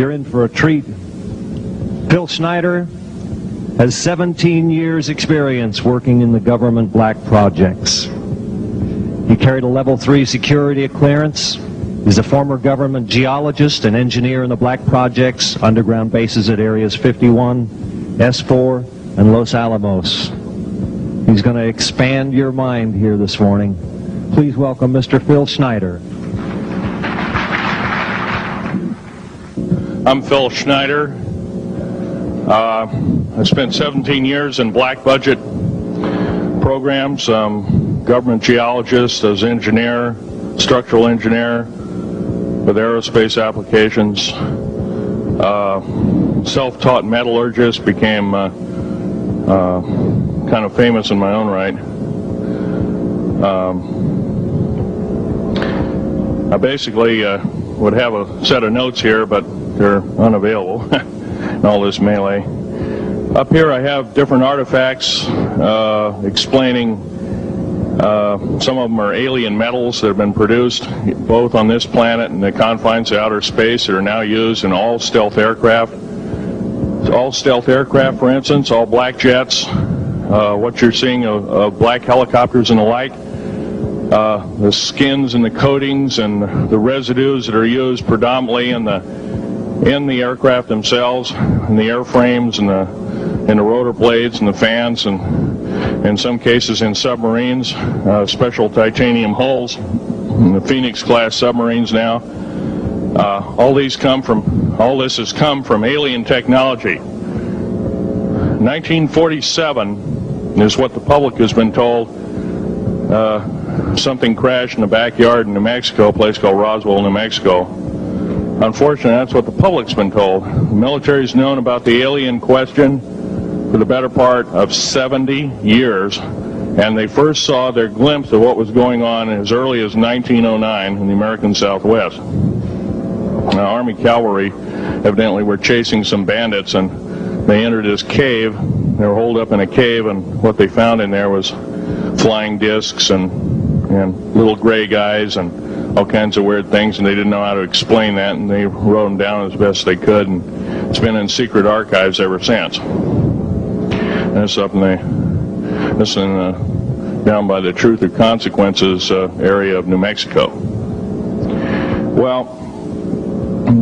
You're in for a treat. Phil Scheider has 17 years experience working in the government black projects. He carried a level 3 security clearance. He's a former government geologist and engineer in the black projects, underground bases at areas 51, S4, and Los Alamos. He's going to expand your mind here this morning. Please welcome Mr. Phil Scheider. I'm Phil Scheider. I spent 17 years in black budget programs, government geologist, as engineer, structural engineer with aerospace applications, self-taught metallurgist, became kind of famous in my own right. I basically would have a set of notes here, but they're unavailable in all this melee. Up here I have different artifacts explaining some of them are alien metals that have been produced both on this planet and the confines of outer space that are now used in all stealth aircraft. All stealth aircraft, for instance, all black jets, what you're seeing of black helicopters and the like, the skins and the coatings and the residues that are used predominantly in the aircraft themselves, in the airframes and the rotor blades and the fans, and in some cases in submarines, special titanium hulls in the Phoenix class submarines now. All this has come from alien technology. 1947 is what the public has been told. Something crashed in the backyard in New Mexico, a place called Roswell, New Mexico. Unfortunately, that's what the public's been told. The military's known about the alien question for the better part of 70 years, and they first saw their glimpse of what was going on as early as 1909 in the American Southwest. Now, Army cavalry evidently were chasing some bandits, and they entered this cave. They were holed up in a cave, and what they found in there was flying discs and little gray guys and all kinds of weird things, and they didn't know how to explain that, and they wrote them down as best they could, and it's been in secret archives ever since. And it's up down by the Truth or Consequences area of New Mexico. Well,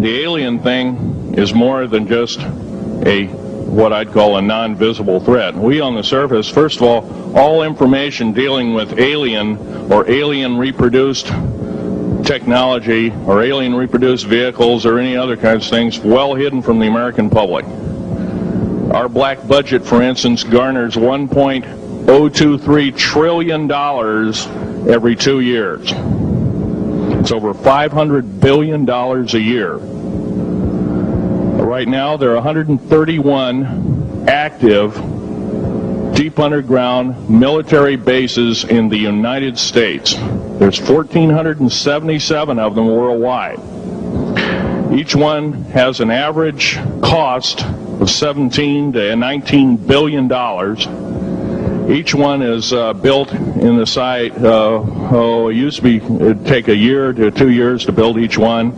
the alien thing is more than just what I'd call a non-visible threat. We on the surface, first of all information dealing with alien or alien reproduced technology or alien reproduced vehicles or any other kinds of things well hidden from the American public. Our black budget, for instance, garners $1.023 trillion every 2 years. It's over $500 billion a year. Right now, there are 131 active deep underground military bases in the United States. There's 1,477 of them worldwide. Each one has an average cost of $17 to $19 billion. Each one is built in the site. It used to be it'd take a year to 2 years to build each one,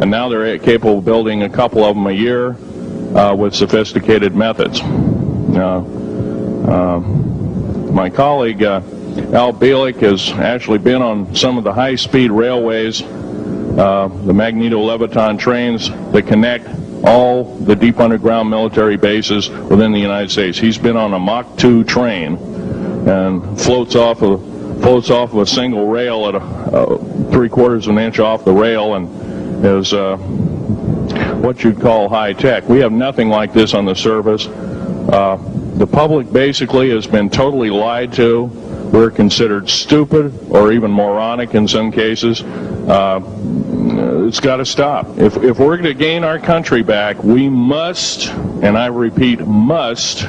and now they're capable of building a couple of them a year with sophisticated methods. My colleague Al Bielek has actually been on some of the high-speed railways, the magneto-leviton trains that connect all the deep underground military bases within the United States. He's been on a Mach 2 train and floats off of a single rail at 3/4 of an inch off the rail, and is what you'd call high tech. We have nothing like this on the surface. The public basically has been totally lied to. We're considered stupid or even moronic in some cases. It's got to stop. If we're going to gain our country back, we must, and I repeat, must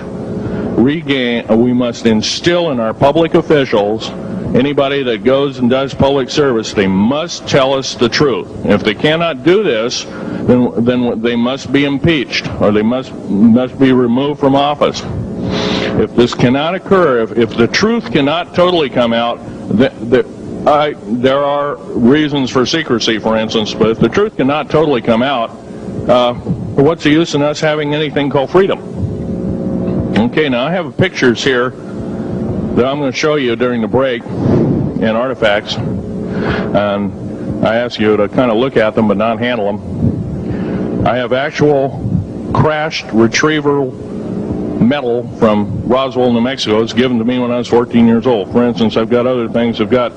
instill in our public officials, anybody that goes and does public service, they must tell us the truth. If they cannot do this, then they must be impeached, or they must be removed from office. If this cannot occur, if the truth cannot totally come out, there are reasons for secrecy, for instance, but if the truth cannot totally come out, what's the use in us having anything called freedom? Okay, now I have pictures here that I'm going to show you during the break in artifacts, and I ask you to kind of look at them but not handle them. I have actual crashed retrieval metal from Roswell, New Mexico. It's given to me when I was 14 years old. For instance, I've got other things. I've got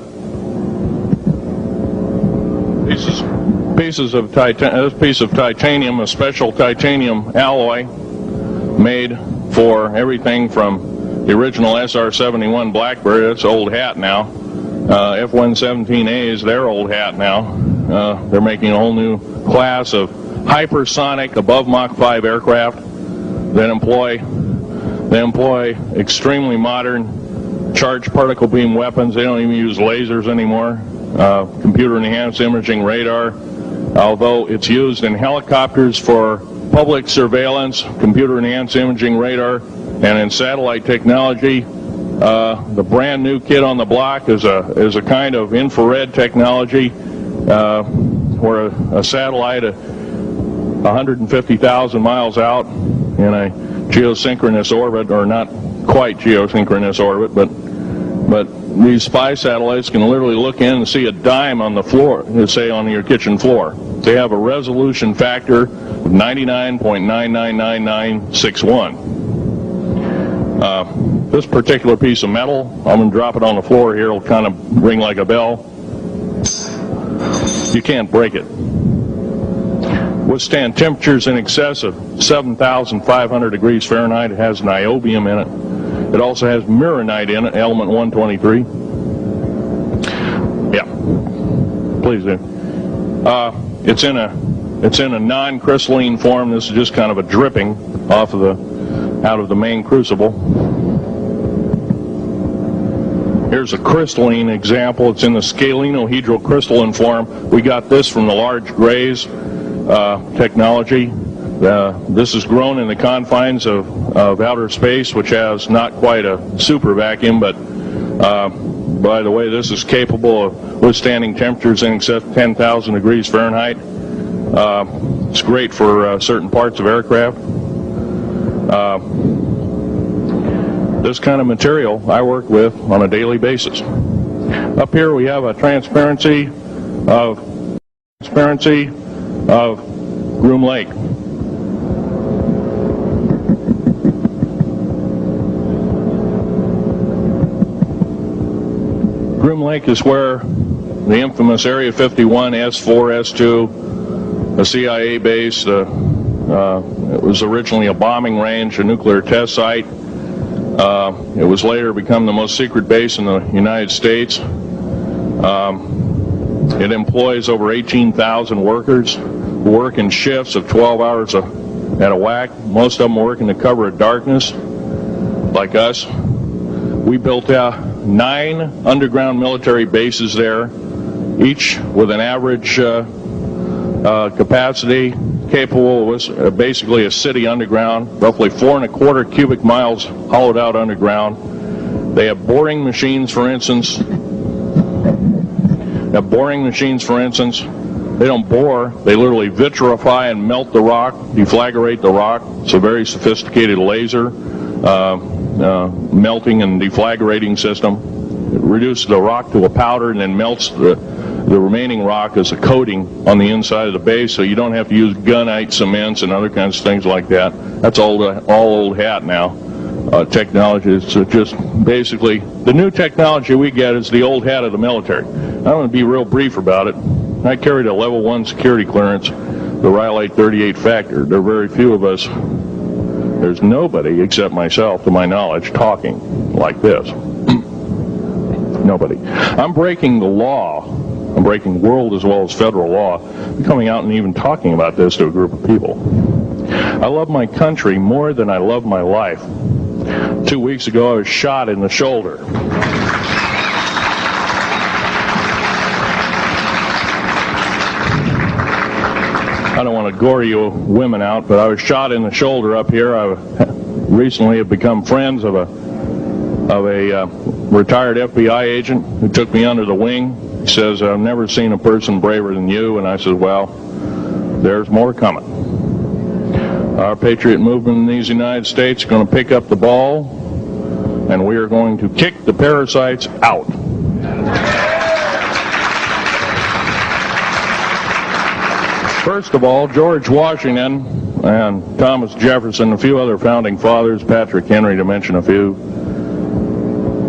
pieces of this piece of titanium, a special titanium alloy made for everything from the original SR-71 Blackbird. That's old hat now. F-117As, they're old hat now. They're making a whole new class of hypersonic above Mach 5 aircraft that employ extremely modern charged particle beam weapons. They don't even use lasers anymore. Computer enhanced imaging radar, although it's used in helicopters for public surveillance, computer enhanced imaging radar, and in satellite technology. The brand new kid on the block is a kind of infrared technology where a satellite 150,000 miles out in a geosynchronous orbit, or not quite geosynchronous orbit, but these spy satellites can literally look in and see a dime on the floor, say on your kitchen floor. They have a resolution factor of 99.99961. This particular piece of metal, I'm going to drop it on the floor here, it'll kind of ring like a bell. You can't break it. Withstand temperatures in excess of 7,500 degrees Fahrenheit. It has niobium in it. It also has mironite in it, element 123. Yeah, please do. It's in a non-crystalline form. This is just kind of a dripping out of the main crucible. Here's a crystalline example. It's in the scalenohedral crystalline form. We got this from the large grays technology. This is grown in the confines of outer space, which has not quite a super vacuum, but by the way, this is capable of withstanding temperatures in excess of 10,000 degrees Fahrenheit. It's great for certain parts of aircraft. This kind of material I work with on a daily basis. Up here we have a transparency of Groom Lake. Groom Lake is where the infamous Area 51, S4, S2, a CIA base, it was originally a bombing range, a nuclear test site. It was later become the most secret base in the United States. It employs over 18,000 workers who work in shifts of 12 hours at a whack. Most of them work in the cover of darkness, like us. We built 9 underground military bases there, each with an average capacity capable of basically a city underground, roughly 4¼ cubic miles hollowed out underground. They have boring machines, for instance. They don't bore, they literally vitrify and melt the rock, deflagrate the rock. It's a very sophisticated laser melting and deflagrating system. It reduces the rock to a powder and then melts the remaining rock as a coating on the inside of the base, so you don't have to use gunite cements and other kinds of things like that. That's all old hat now. Technology is just basically the new technology we get is the old hat of the military. I'm going to be real brief about it. I carried a level 1 security clearance, the Rhyolite 38 factor. There are very few of us. There's nobody except myself, to my knowledge, talking like this. Nobody. I'm breaking the law. I'm breaking world as well as federal law. I'm coming out and even talking about this to a group of people. I love my country more than I love my life. 2 weeks ago, I was shot in the shoulder. I don't want to gore you women out, but I was shot in the shoulder up here. I recently have become friends of a retired FBI agent who took me under the wing. He says, I've never seen a person braver than you. And I said, well, there's more coming. Our patriot movement in these United States is going to pick up the ball, and we are going to kick the parasites out. First of all, George Washington and Thomas Jefferson, a few other founding fathers, Patrick Henry to mention a few,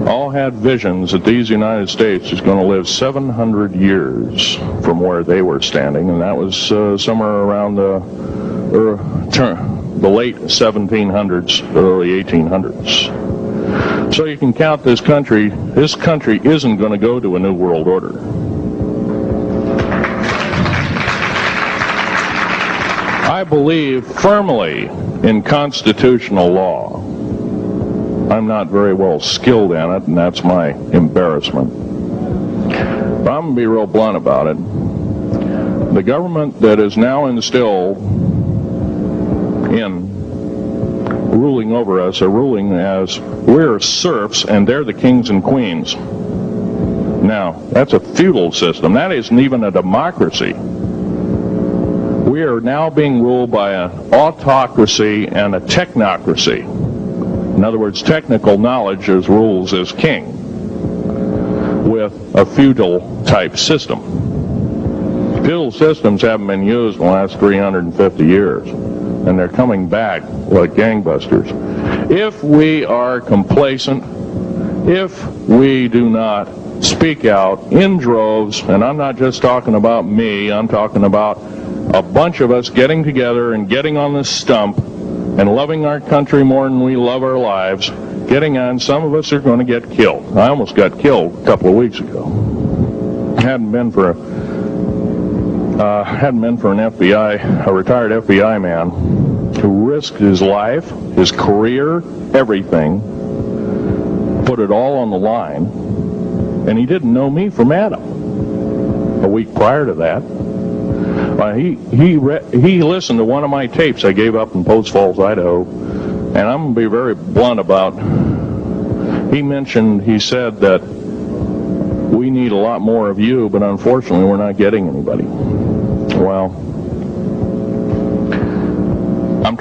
all had visions that these United States is going to live 700 years from where they were standing, and that was somewhere around the late 1700s, early 1800s. So you can count this country isn't going to go to a new world order. I believe firmly in constitutional law. I'm not very well skilled in it, and that's my embarrassment. But I'm going to be real blunt about it. The government that is now instilled in ruling over us are ruling as we're serfs and they're the kings and queens. Now, that's a feudal system. That isn't even a democracy. We are now being ruled by an autocracy and a technocracy. In other words, technical knowledge as rules as king, with a feudal type system. Feudal systems haven't been used in the last 350 years, and they're coming back like gangbusters. If we are complacent, if we do not speak out in droves, and I'm not just talking about me, I'm talking about a bunch of us getting together and getting on this stump and loving our country more than we love our lives, getting on, some of us are going to get killed. I almost got killed a couple of weeks ago. Hadn't been for an a retired FBI man who risked his life, his career, everything, put it all on the line, and he didn't know me from Adam. A week prior to that, he listened to one of my tapes I gave up in Post Falls, Idaho, and I'm going to be very blunt about, he said that we need a lot more of you, but unfortunately we're not getting anybody. Well, I'm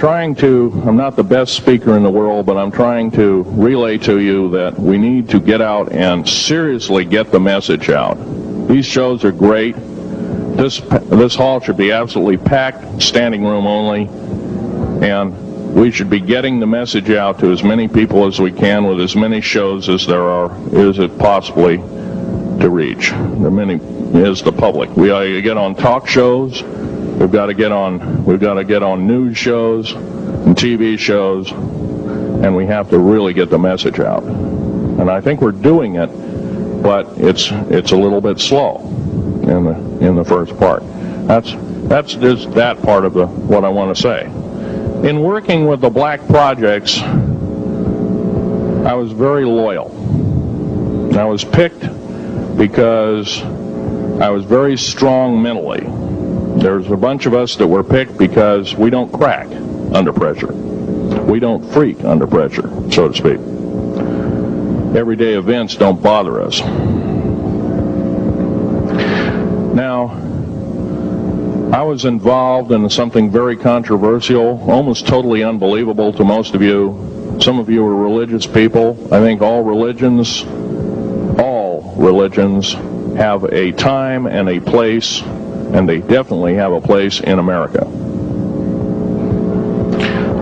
not the best speaker in the world, but I'm trying to relay to you that we need to get out and seriously get the message out. These shows are great. This hall should be absolutely packed, standing room only, and we should be getting the message out to as many people as we can with as many shows as is it possibly to reach. The many is the public. We ought to get on talk shows. We've got to get on news shows and TV shows, and we have to really get the message out. And I think we're doing it, but it's a little bit slow in the first part. That's just that part of what I want to say. In working with the black projects, I was very loyal. I was picked because I was very strong mentally. There's a bunch of us that were picked because we don't crack under pressure. We don't freak under pressure, so to speak. Everyday events don't bother us. Now, I was involved in something very controversial, almost totally unbelievable to most of you. Some of you are religious people. I think all religions have a time and a place, and they definitely have a place in America.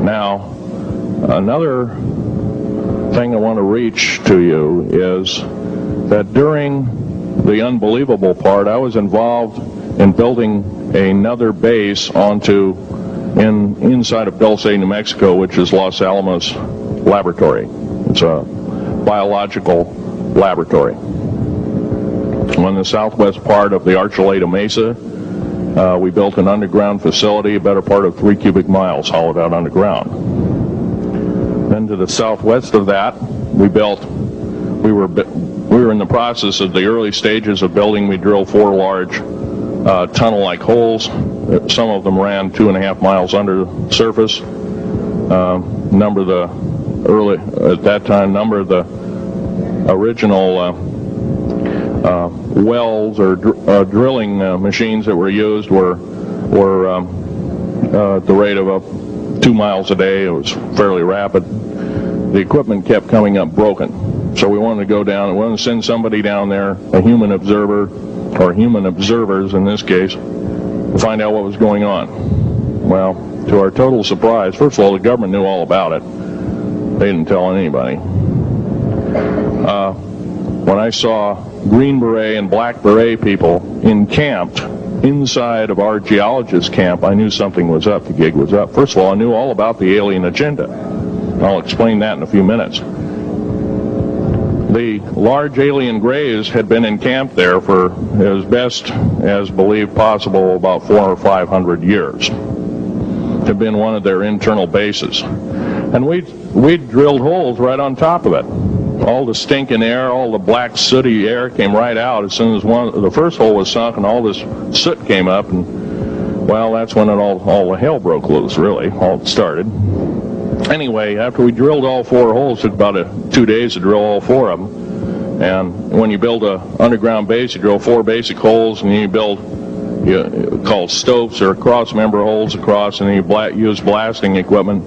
Now, another thing I want to reach to you is that during the unbelievable part, I was involved in building another base inside of Dulce, New Mexico, which is Los Alamos Laboratory. It's a biological laboratory. On the southwest part of the Archuleta Mesa, we built an underground facility, a better part of 3 cubic miles hollowed out underground. Then to the southwest of that, we were in the process of the early stages of building. We drilled 4 large tunnel-like holes. Some of them ran 2.5 miles under the surface. Number of the original wells or drilling machines that were used were at the rate of 2 miles a day. It was fairly rapid. The equipment kept coming up broken. So we wanted to go down, we wanted to send somebody down there, a human observer, or human observers in this case, to find out what was going on. Well, to our total surprise, first of all, the government knew all about it. They didn't tell anybody. When I saw Green Beret and Black Beret people encamped inside of our geologist camp, I knew something was up, the gig was up. First of all, I knew all about the alien agenda. I'll explain that in a few minutes. The large alien grays had been encamped there for, as best as believed possible, about 400 or 500 years. Had been one of their internal bases. And we drilled holes right on top of it. All the stinking air, all the black sooty air came right out as soon as the first hole was sunk, and all this soot came up, and well, that's when all the hell broke loose, really, all it started. Anyway, after we drilled all 4 holes, it took about 2 days to drill all 4 of them. And when you build an underground base, you drill 4 basic holes, and then you build called stopes or cross-member holes across, and then you use blasting equipment,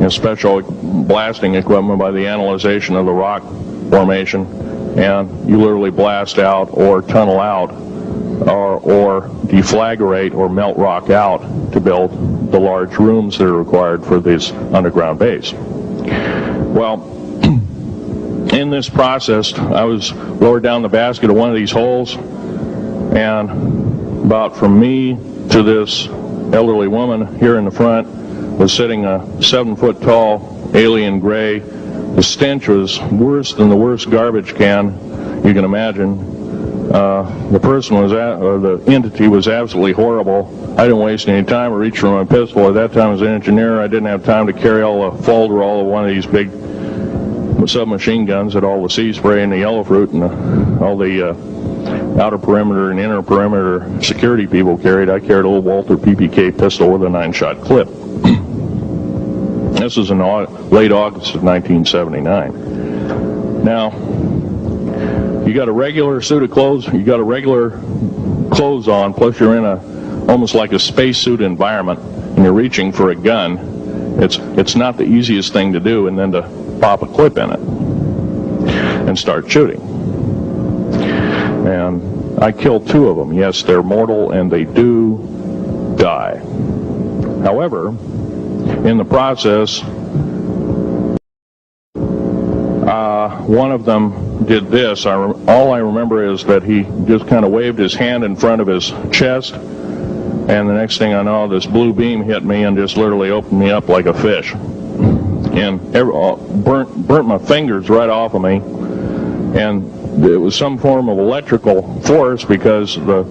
special blasting equipment by the analyzation of the rock formation, and you literally blast out or tunnel out or deflagrate or melt rock out to build the large rooms that are required for this underground base. Well, in this process, I was lowered down the basket of one of these holes, and about from me to this elderly woman here in the front was sitting a 7-foot-tall alien gray. The stench was worse than the worst garbage can you can imagine. The person was the entity was absolutely horrible. I didn't waste any time. I reached for my pistol. At that time, as an engineer, I didn't have time to carry all the folderol of one of these big submachine guns that all the sea spray and the yellow fruit and all the outer perimeter and inner perimeter security people carried. I carried a little Walther PPK pistol with a 9-shot clip. This was in late August of 1979. Now, you got a regular suit of clothes, you got a regular clothes on, plus you're in almost like a spacesuit environment, and you're reaching for a gun. It's not the easiest thing to do, and then to pop a clip in it and start shooting. And I killed 2 of them. Yes, they're mortal, and they do die. However, in the process, one of them did this. All I remember is that he just kind of waved his hand in front of his chest, and the next thing I know, this blue beam hit me and just literally opened me up like a fish, and burnt my fingers right off of me. And it was some form of electrical force, because the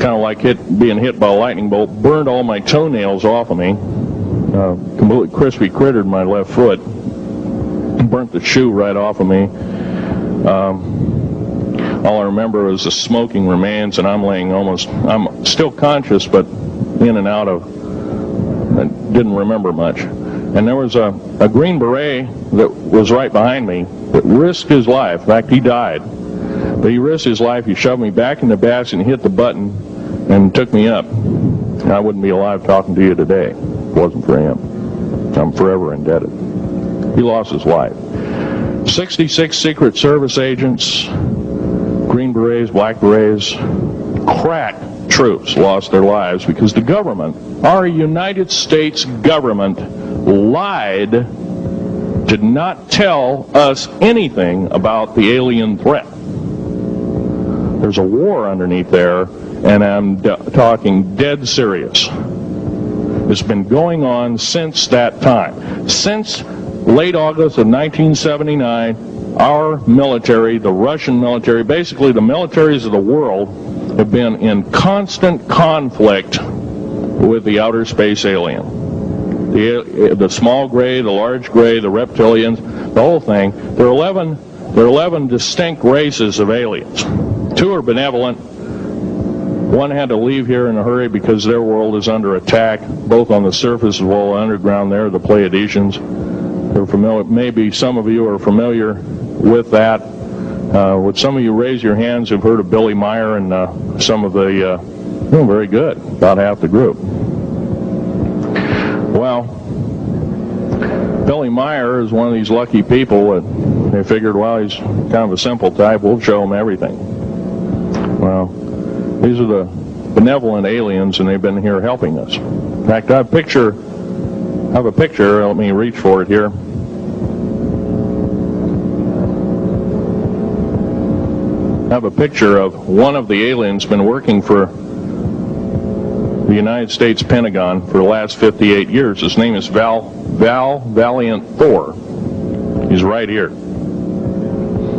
kind of like being hit by a lightning bolt burned all my toenails off of me. Completely crispy crittered my left foot, burnt the shoe right off of me. All I remember was the smoking remains, and I'm still conscious, but in and out of, I didn't remember much. And there was a Green Beret that was right behind me that risked his life. In fact, he died. But he risked his life. He shoved me back in the basket and hit the button and took me up. And I wouldn't be alive talking to you today if it wasn't for him. I'm forever indebted. He lost his life. 66 Secret Service agents, Green Berets, Black Berets, crack troops lost their lives because the government, our United States government, lied, did not tell us anything about the alien threat. There's a war underneath there, and I'm talking dead serious. It's been going on since that time. Since late August of 1979, our military, the Russian military, basically the militaries of the world, have been in constant conflict with the outer space alien. The small gray, the large gray, the reptilians, the whole thing. There are 11 distinct races of aliens. 2 are benevolent. 1 had to leave here in a hurry because their world is under attack, both on the surface as well as underground. There, the Pleiadians. They're familiar. Maybe some of you are familiar with that. Would some of you raise your hands who've heard of Billy Meyer and some of the, very good, about half the group. Well, Billy Meyer is one of these lucky people that they figured, well, he's kind of a simple type, we'll show him everything. Well, these are the benevolent aliens, and they've been here helping us. In fact, I have a picture, let me reach for it here. I have a picture of one of the aliens been working for the United States Pentagon for the last 58 years. His name is Val Valiant Thor. He's right here.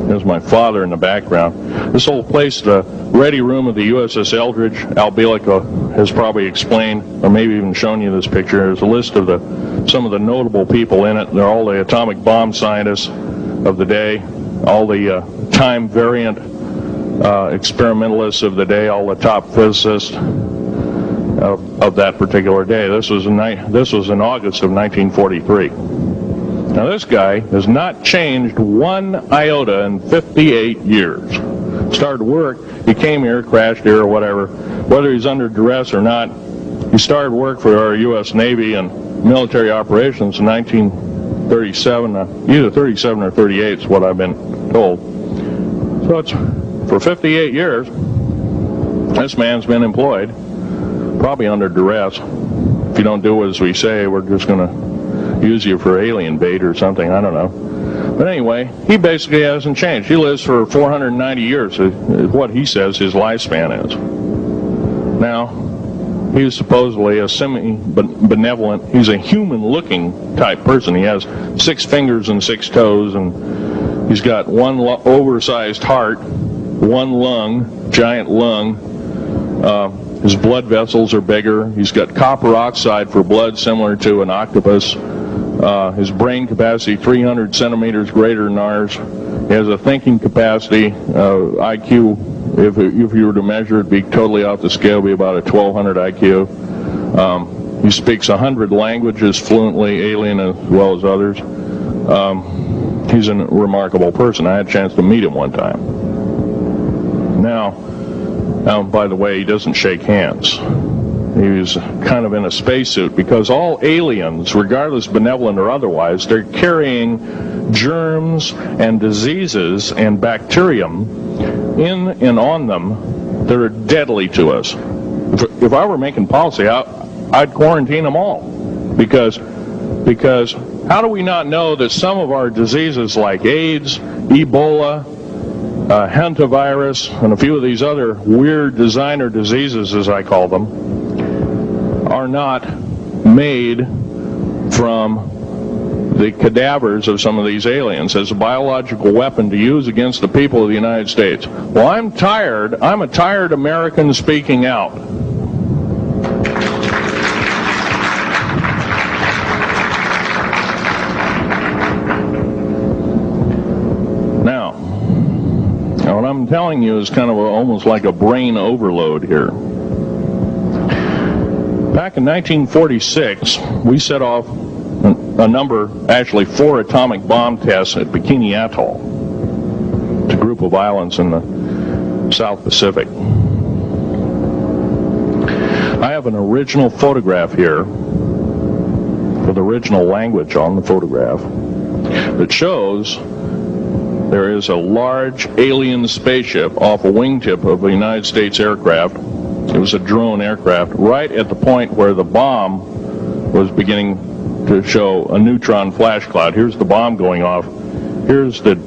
There's my father in the background. This whole place, the ready room of the USS Eldridge, Al Bielek has probably explained, or maybe even shown you this picture. There's a list of some of the notable people in it. They're all the atomic bomb scientists of the day, all the time variant experimentalists of the day, all the top physicists of that particular day. This was in August of 1943. Now this guy has not changed one iota in 58 years. Started work, he came here, crashed here or whatever, whether he's under duress or not. He started work for our U.S. Navy and military operations in 1937, either 37 or 38 is what I've been told. So it's for 58 years, this man's been employed, probably under duress. If you don't do as we say, we're just going to use you for alien bait or something, I don't know. But anyway, he basically hasn't changed. He lives for 490 years, is what he says his lifespan is. Now, he's supposedly a semi-benevolent, he's a human-looking type person. He has 6 fingers and 6 toes, and he's got one oversized heart, one lung, giant lung. His blood vessels are bigger. He's got copper oxide for blood, similar to an octopus. His brain capacity 300 centimeters greater than ours. He has a thinking capacity, IQ, if you were to measure it, be totally off the scale, be about a 1200 IQ. He speaks 100 languages fluently, alien as well as others. He's a remarkable person. I had a chance to meet him one time. Now, by the way, he doesn't shake hands. He was kind of in a spacesuit, because all aliens, regardless benevolent or otherwise, they're carrying germs and diseases and bacterium in and on them that are deadly to us. If I were making policy, I'd quarantine them all, because how do we not know that some of our diseases like AIDS, Ebola, hantavirus, and a few of these other weird designer diseases, as I call them, are not made from the cadavers of some of these aliens as a biological weapon to use against the people of the United States? Well, I'm a tired American speaking out. Now, what I'm telling you is kind of almost like a brain overload here. Back in 1946, we set off a number, actually 4 atomic bomb tests at Bikini Atoll. It's a group of islands in the South Pacific. I have an original photograph here with original language on the photograph that shows there is a large alien spaceship off a wingtip of a United States aircraft. It was a drone aircraft, right at the point where the bomb was beginning to show a neutron flash cloud. Here's the bomb going off. Here's the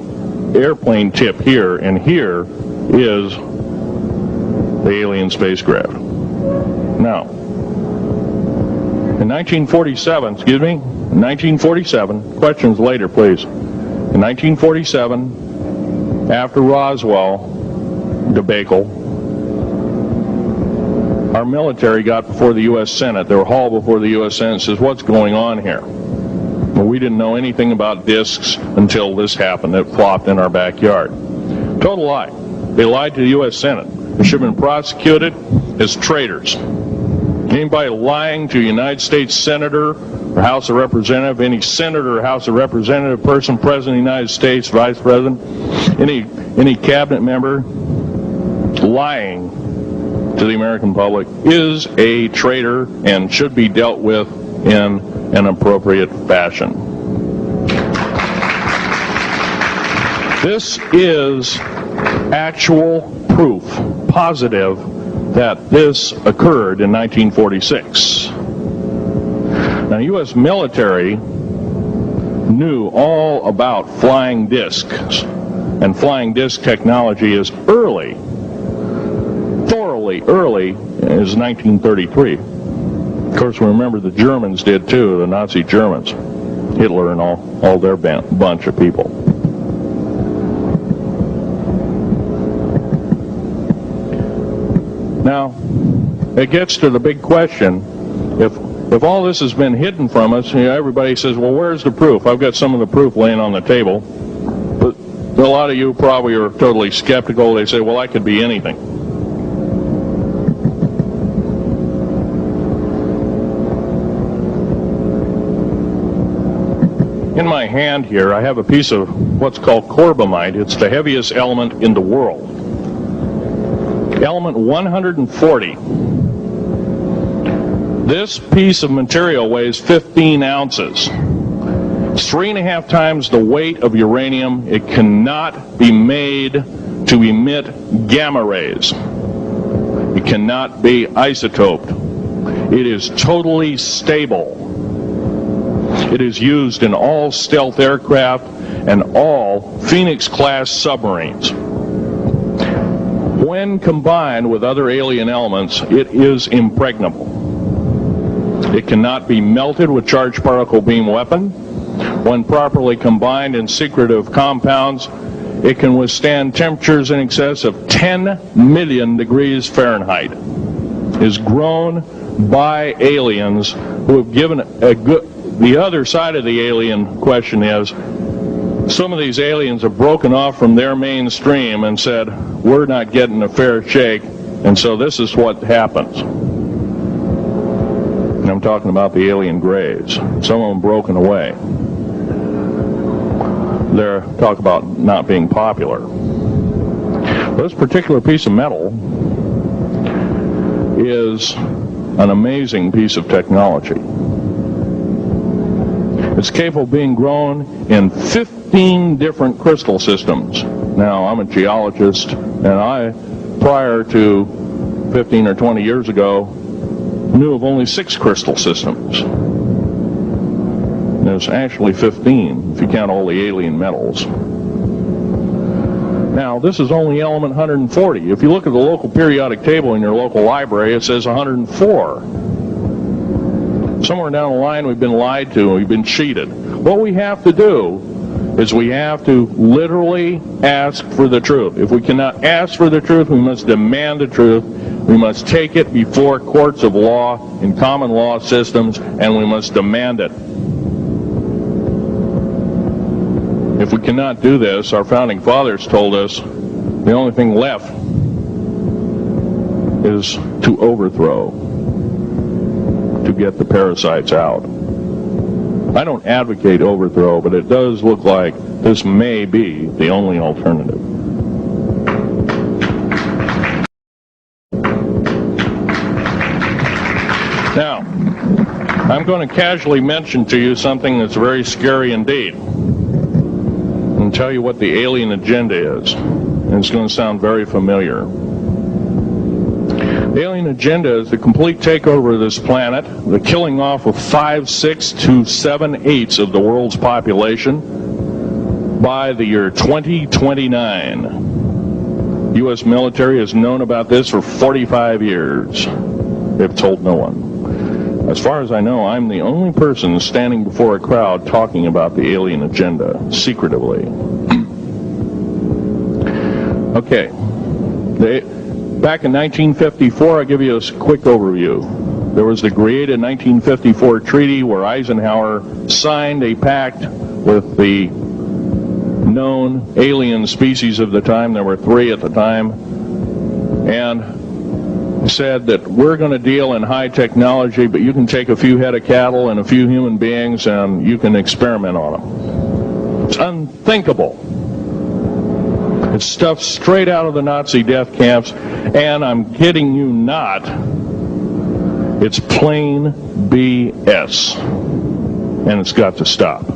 airplane tip here, and here is the alien spacecraft. Now, in 1947, questions later, please. In 1947, after Roswell debacle, our military got before the U.S. Senate. They were hauled before the U.S. Senate and says, what's going on here? Well, we didn't know anything about discs until this happened. It flopped in our backyard. Total lie. They lied to the U.S. Senate. They should have been prosecuted as traitors. Anybody lying to a United States Senator or House of Representative, any Senator or House of Representative person, President of the United States, Vice President, any cabinet member lying to the American public is a traitor and should be dealt with in an appropriate fashion. This is actual proof, positive, that this occurred in 1946. Now, U.S. military knew all about flying discs, and flying disc technology is early, thoroughly early, is 1933. Of course, we remember the Germans did too, the Nazi Germans, Hitler and all their bunch of people. Now, it gets to the big question, if all this has been hidden from us, you know, everybody says, well, where's the proof? I've got some of the proof laying on the table. But a lot of you probably are totally skeptical. They say, well, I could be anything. In my hand here, I have a piece of what's called corbamide. It's the heaviest element in the world. Element 140. This piece of material weighs 15 ounces. It's 3.5 times the weight of uranium. It cannot be made to emit gamma rays. It cannot be isotoped. It is totally stable. It is used in all stealth aircraft and all Phoenix-class submarines. When combined with other alien elements, it is impregnable. It cannot be melted with charged particle beam weapon. When properly combined in secretive compounds, it can withstand temperatures in excess of 10 million degrees Fahrenheit. It is grown by aliens who have given a good... The other side of the alien question is, some of these aliens have broken off from their mainstream and said, we're not getting a fair shake, and so this is what happens. And I'm talking about the alien grays. Some of them broken away. They're talk about not being popular. This particular piece of metal is an amazing piece of technology. It's capable of being grown in 15 different crystal systems. Now, I'm a geologist, and I, prior to 15 or 20 years ago, knew of only 6 crystal systems. There's actually 15, if you count all the alien metals. Now, this is only element 140. If you look at the local periodic table in your local library, it says 104. Somewhere down the line, we've been lied to, we've been cheated. What we have to do is we have to literally ask for the truth. If we cannot ask for the truth, we must demand the truth. We must take it before courts of law in common law systems, and we must demand it. If we cannot do this, our founding fathers told us the only thing left is to overthrow, to get the parasites out. I don't advocate overthrow, but it does look like this may be the only alternative. Now, I'm going to casually mention to you something that's very scary indeed, and tell you what the alien agenda is. And it's going to sound very familiar. The alien agenda is the complete takeover of this planet, the killing off of 5/6 to 7/8 of the world's population by the year 2029. U.S. military has known about this for 45 years. They've told no one. As far as I know, I'm the only person standing before a crowd talking about the alien agenda, secretively. Okay. Back in 1954, I'll give you a quick overview. There was the created 1954 treaty where Eisenhower signed a pact with the known alien species of the time. There were 3 at the time. And said that we're going to deal in high technology, but you can take a few head of cattle and a few human beings and you can experiment on them. It's unthinkable. It's stuff straight out of the Nazi death camps, and I'm kidding you not, it's plain BS, and it's got to stop.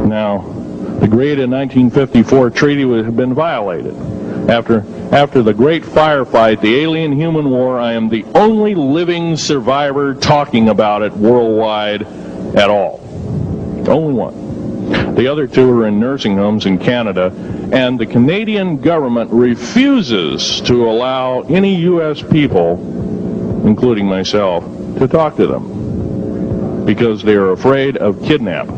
Now, The agreed in 1954 treaty had been violated. After the great firefight, the alien-human war, I am the only living survivor talking about it worldwide at all. The only one. The other two are in nursing homes in Canada, and the Canadian government refuses to allow any U.S. people, including myself, to talk to them because they are afraid of kidnap.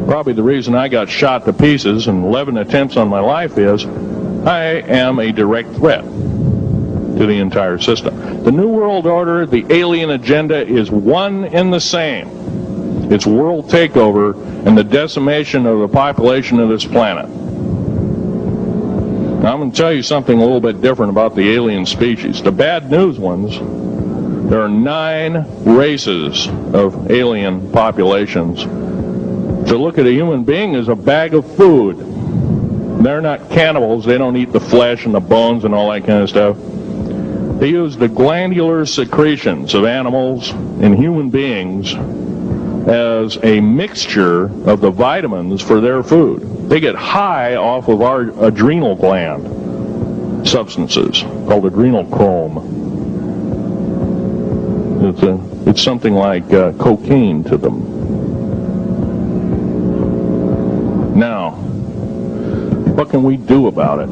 Probably the reason I got shot to pieces and 11 attempts on my life is I am a direct threat to the entire system. The New World Order, the alien agenda is one and the same. It's world takeover and the decimation of the population of this planet. Now, I'm going to tell you something a little bit different about the alien species. The bad news ones, there are 9 races of alien populations. To look at a human being as a bag of food. They're not cannibals. They don't eat the flesh and the bones and all that kind of stuff. They use the glandular secretions of animals and human beings as a mixture of the vitamins for their food. They get high off of our adrenal gland substances called adrenal chrome. It's something like cocaine to them. Now, what can we do about it?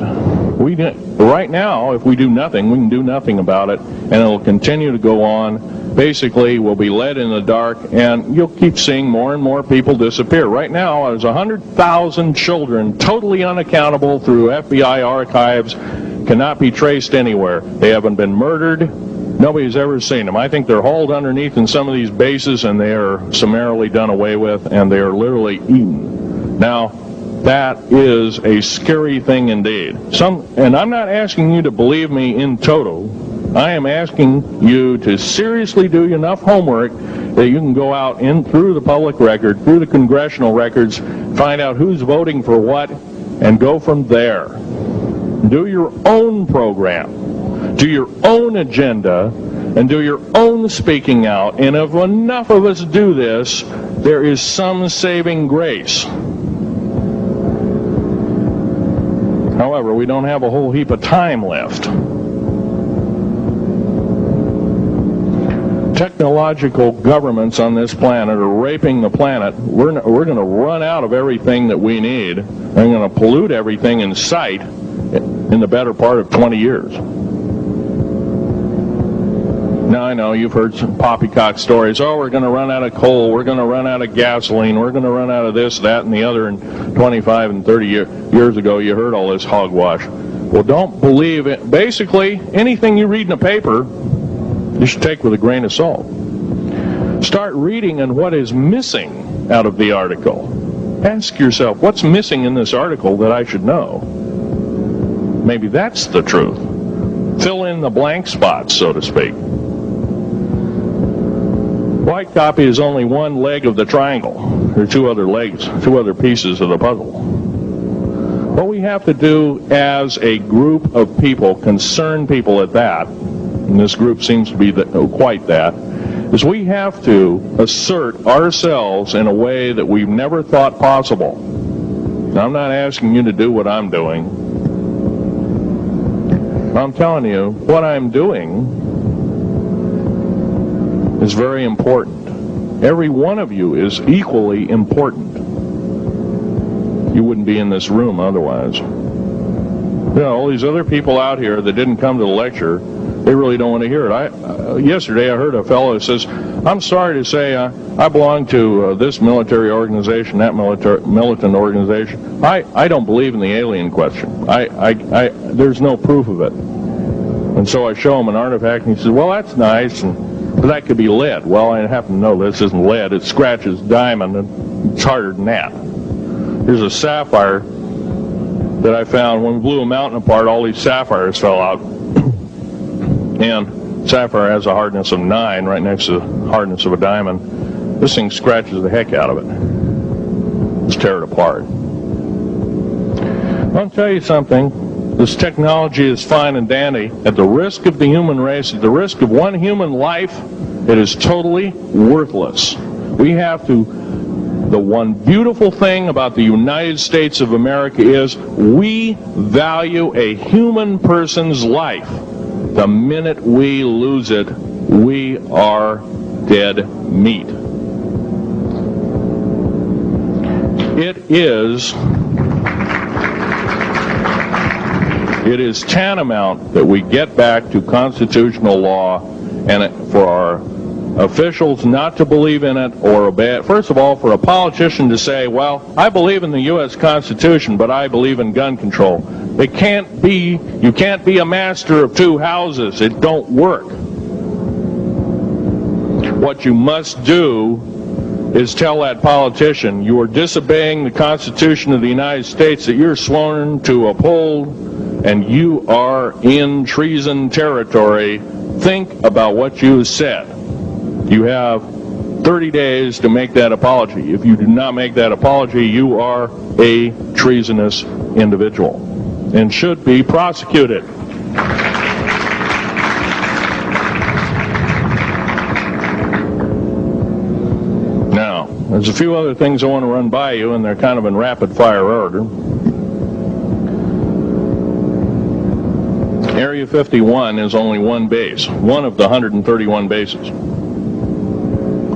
Right now, if we do nothing, we can do nothing about it, and it'll continue to go on. Basically, we'll be led in the dark, and you'll keep seeing more and more people disappear. Right now, there's 100,000 children totally unaccountable through FBI archives, cannot be traced anywhere. They haven't been murdered. Nobody's ever seen them. I think they're hauled underneath in some of these bases, and they are summarily done away with, and they are literally eaten. Now, that is a scary thing indeed. And I'm not asking you to believe me in toto. I am asking you to seriously do enough homework that you can go out through the public record, through the congressional records, find out who's voting for what, and go from there. Do your own program. Do your own agenda, and do your own speaking out. And if enough of us do this, there is some saving grace. However, we don't have a whole heap of time left. Technological governments on this planet are raping the planet. We're going to run out of everything that we need. They're going to pollute everything in sight in the better part of 20 years. Now, I know you've heard some poppycock stories. Oh, we're going to run out of coal. We're going to run out of gasoline. We're going to run out of this, that, and the other. And 25 and 30 years ago, you heard all this hogwash. Well, don't believe it. Basically, anything you read in a paper, you should take with a grain of salt. Start reading on what is missing out of the article. Ask yourself, what's missing in this article that I should know? Maybe that's the truth. Fill in the blank spots, so to speak. White copy is only one leg of the triangle. There are 2 other legs, 2 other pieces of the puzzle. What we have to do as a group of people, concerned people at that, and this group seems to be quite that, is we have to assert ourselves in a way that we've never thought possible. Now, I'm not asking you to do what I'm doing. I'm telling you, what I'm doing is very important. Every one of you is equally important. You wouldn't be in this room otherwise. You know, all these other people out here that didn't come to the lecture, they really don't want to hear it. Yesterday I heard a fellow who says, I'm sorry to say I belong to this military organization, that militant organization. I don't believe in the alien question. There's no proof of it. And so I show him an artifact, and he says, well, that's nice, but that could be lead. Well, I happen to know this isn't lead. It scratches diamond, and it's harder than that. Here's a sapphire that I found. When we blew a mountain apart, all these sapphires fell out. And sapphire has a hardness of 9 right next to the hardness of a diamond. This thing scratches the heck out of it. Let's tear it apart. I'll tell you something. This technology is fine and dandy. At the risk of the human race, at the risk of one human life, it is totally worthless. We have to the one beautiful thing about the United States of America is we value a human person's life. The minute we lose it, we are dead meat. It is tantamount that we get back to constitutional law, and for our officials not to believe in it or obey it. First of all, for a politician to say, well, I believe in the U.S. Constitution, but I believe in gun control. You can't be a master of two houses. It don't work. What you must do is tell that politician you are disobeying the Constitution of the United States that you're sworn to uphold, and you are in treason territory. Think about what you said. You have 30 days to make that apology. If you do not make that apology, you are a treasonous individual and should be prosecuted. Now, there's a few other things I want to run by you, and they're kind of in rapid fire order. Area 51 is only one base, one of the 131 bases.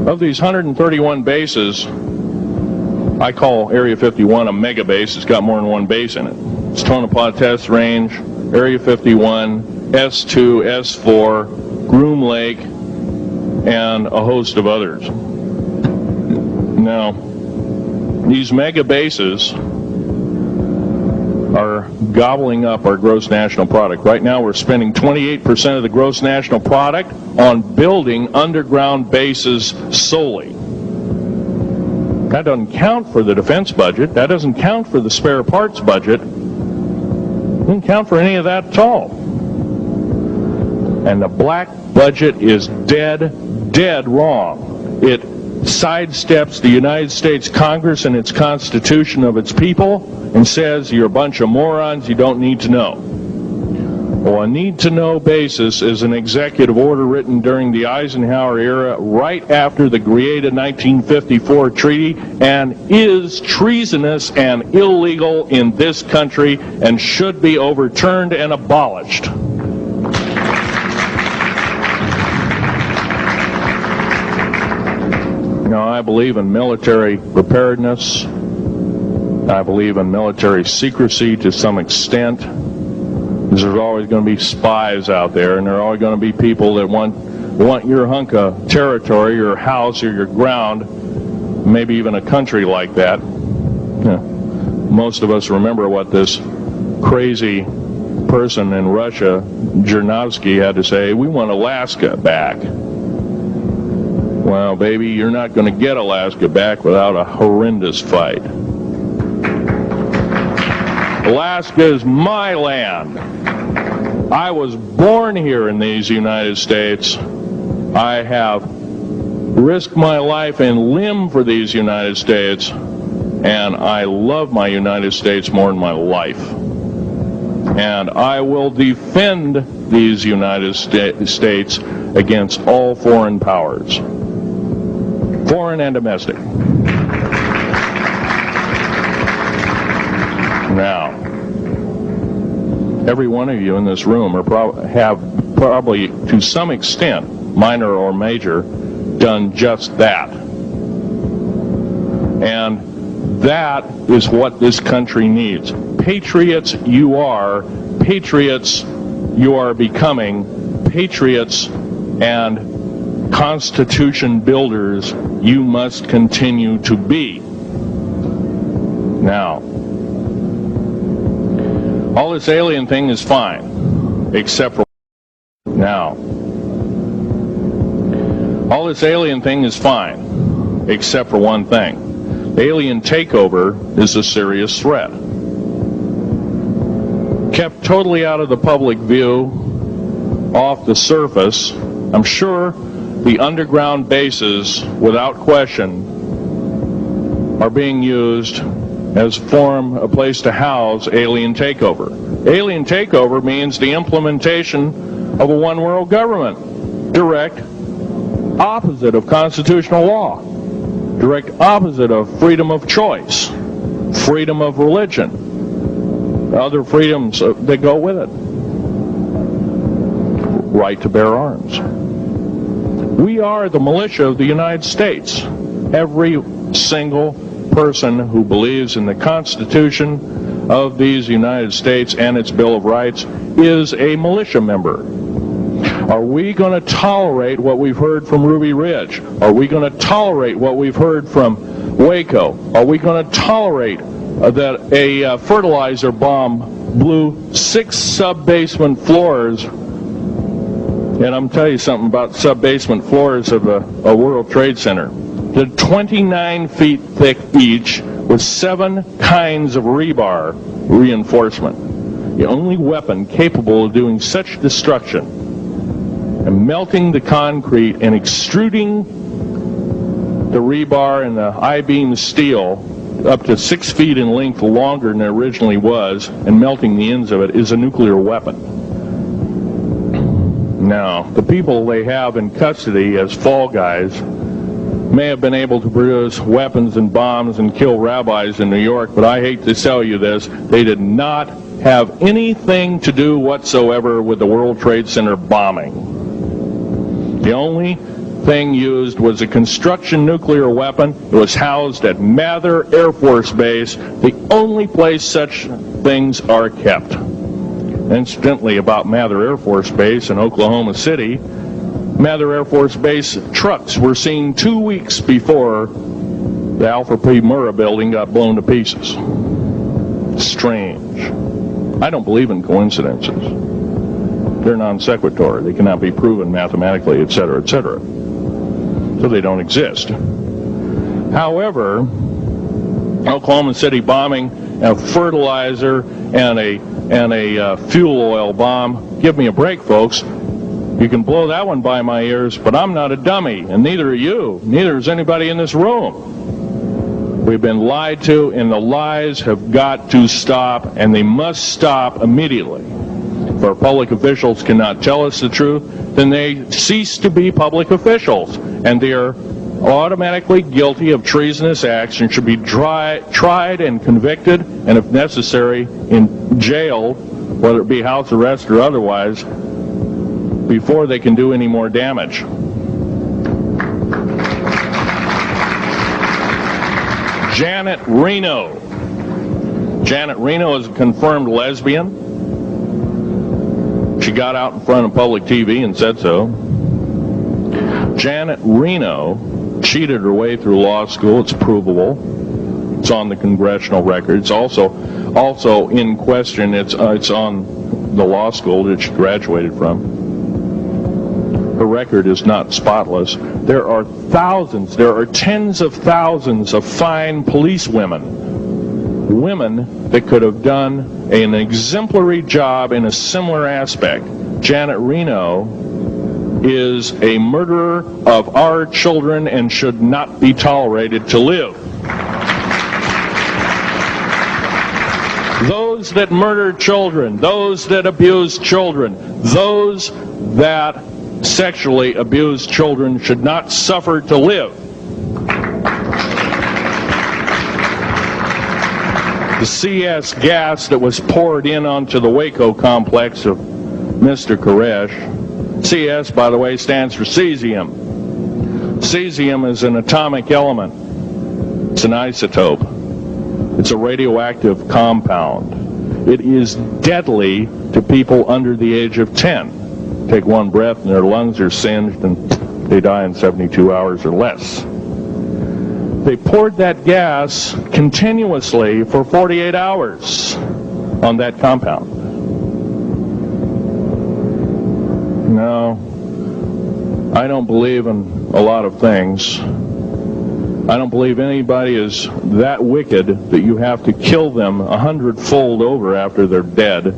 Of these 131 bases, I call Area 51 a mega base. It's got more than one base in it. It's Tonopah Test Range, Area 51, S2, S4, Groom Lake, and a host of others. Now, these mega bases are gobbling up our gross national product. Right now we're spending 28% of the gross national product on building underground bases solely. That doesn't count for the defense budget. That doesn't count for the spare parts budget. Doesn't count for any of that at all. And the black budget is dead wrong. It sidesteps the United States Congress and its Constitution of its people and says you're a bunch of morons, you don't need to know. Well, a need-to-know basis is an executive order written during the Eisenhower era right after the Greada 1954 treaty and is treasonous and illegal in this country and should be overturned and abolished. Now, I believe in military preparedness. I believe in military secrecy to some extent. There's always going to be spies out there, and there are always going to be people that want your hunk of territory, your house, or your ground, maybe even a country like that. Most of us remember what this crazy person in Russia, Zhirinovsky, had to say. We want Alaska back. Well, baby, you're not going to get Alaska back without a horrendous fight. Alaska is my land. I was born here in these United States. I have risked my life and limb for these United States, and I love my United States more than my life. And I will defend these United States against all foreign powers, foreign and domestic. Now, every one of you in this room have probably, to some extent, minor or major, done just that. And that is what this country needs. Patriots you are, patriots you are becoming, patriots and Constitution builders you must continue to be. Now, all this alien thing is fine, except for now. All this alien thing is fine, except for one thing. Alien takeover is a serious threat. Kept totally out of the public view, off the surface, I'm sure the underground bases, without question, are being used as a place to house alien takeover. Alien takeover means the implementation of a one-world government, direct opposite of constitutional law. direct opposite of freedom of choice, freedom of religion, other freedoms that go with it. Right to bear arms. We are the militia of the United States. Every single person who believes in the Constitution of these United States and its Bill of Rights is a militia member. Are we going to tolerate what we've heard from Ruby Ridge? Are we going to tolerate what we've heard from Waco? Are we going to tolerate that a fertilizer bomb blew 6 sub-basement floors? And I'm telling you something about sub-basement floors of a World Trade Center. They're 29 feet thick each with 7 kinds of rebar reinforcement. The only weapon capable of doing such destruction and melting the concrete and extruding the rebar and the I-beam steel up to 6 feet in length longer than it originally was and melting the ends of it is a nuclear weapon. Now, the people they have in custody as fall guys may have been able to produce weapons and bombs and kill rabbis in New York, but I hate to tell you this, they did not have anything to do whatsoever with the World Trade Center bombing. The only thing used was a construction nuclear weapon. It was housed at Mather Air Force Base, the only place such things are kept. Incidentally, about Mather Air Force Base in Oklahoma City, Mather Air Force Base trucks were seen 2 weeks before the Alfred P. Murrah building got blown to pieces. Strange. I don't believe in coincidences. They're non sequitur. They cannot be proven mathematically, etc., etc. So they don't exist. However, Oklahoma City bombing, a fertilizer, and a fuel oil bomb. Give me a break, folks. You can blow that one by my ears, but I'm not a dummy, and neither are you. Neither is anybody in this room. We've been lied to, and the lies have got to stop, and they must stop immediately. If our public officials cannot tell us the truth, then they cease to be public officials, and they are automatically guilty of treasonous acts and should be tried and convicted, and if necessary, in jail, whether it be house arrest or otherwise, before they can do any more damage. Janet Reno. Janet Reno is a confirmed lesbian. She got out in front of public TV and said so. Janet Reno cheated her way through law school. It's provable. It's on the congressional record. It's also in question. It's on the law school that she graduated from. Her record is not spotless. There are thousands, there are tens of thousands of fine police women that could have done an exemplary job in a similar aspect. Janet Reno is a murderer of our children and should not be tolerated to live. Those that murder children, those that abuse children, those that sexually abused children should not suffer to live. The CS gas that was poured in onto the Waco complex of Mr. Koresh, CS, by the way, stands for cesium. Cesium is an atomic element. It's an isotope. It's a radioactive compound. It is deadly to people under the age of 10. Take one breath and their lungs are singed and they die in 72 hours or less. They poured that gas continuously for 48 hours on that compound. No, I don't believe in a lot of things. I don't believe anybody is that wicked that you have to kill them 100-fold over after they're dead.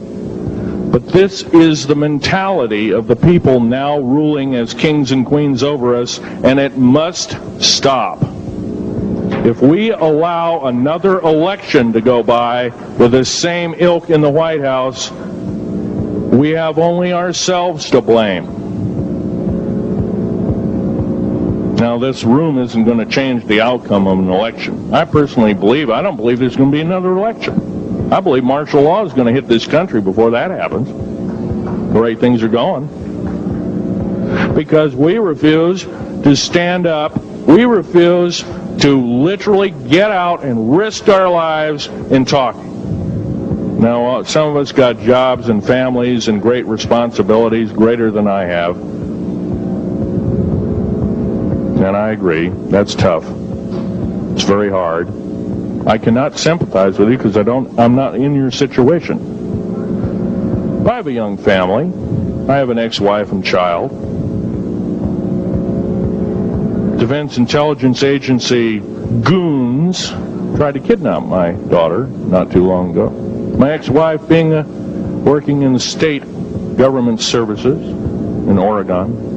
But this is the mentality of the people now ruling as kings and queens over us, and it must stop. If we allow another election to go by with the same ilk in the White House, we have only ourselves to blame. Now, this room isn't going to change the outcome of an election. I personally believe, I don't believe there's going to be another election. I believe martial law is going to hit this country before that happens. The way things are going. Because we refuse to stand up. We refuse to literally get out and risk our lives in talking. Now, some of us got jobs and families and great responsibilities, greater than I have. And I agree, that's tough. It's very hard. I cannot sympathize with you because I'm not in your situation. I have a young family. I have an ex-wife and child. Defense Intelligence Agency goons tried to kidnap my daughter not too long ago. My ex-wife, being working in the state government services in Oregon,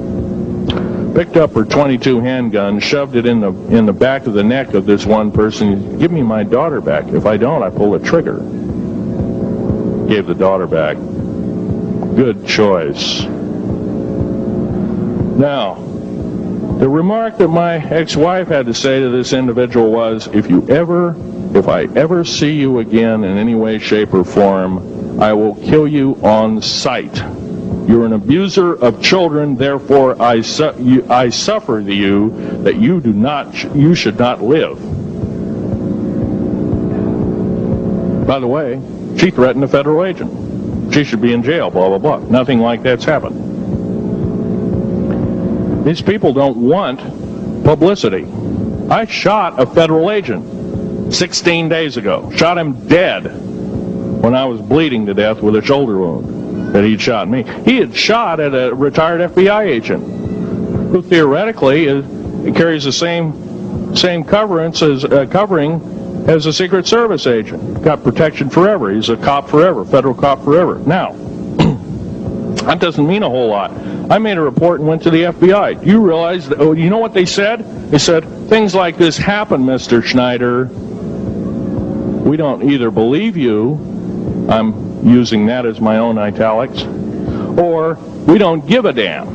picked up her .22 handgun, shoved it in the back of the neck of this one person. Give me my daughter back. If I don't, I pull the trigger. Gave the daughter back. Good choice. Now, the remark that my ex-wife had to say to this individual was, if I ever see you again in any way, shape, or form, I will kill you on sight. You're an abuser of children, therefore I suffer to you that you should not live. By the way, she threatened a federal agent. She should be in jail, blah, blah, blah. Nothing like that's happened. These people don't want publicity. I shot a federal agent 16 days ago. Shot him dead when I was bleeding to death with a shoulder wound that he'd shot me. He had shot at a retired FBI agent who theoretically carries the same covering as a Secret Service agent. Got protection forever. He's a cop forever, federal cop forever. Now, that doesn't mean a whole lot. I made a report and went to the FBI. Do you realize, you know what they said? They said, things like this happen, Mr. Schneider. We don't either believe you, I'm using that as my own italics, or we don't give a damn.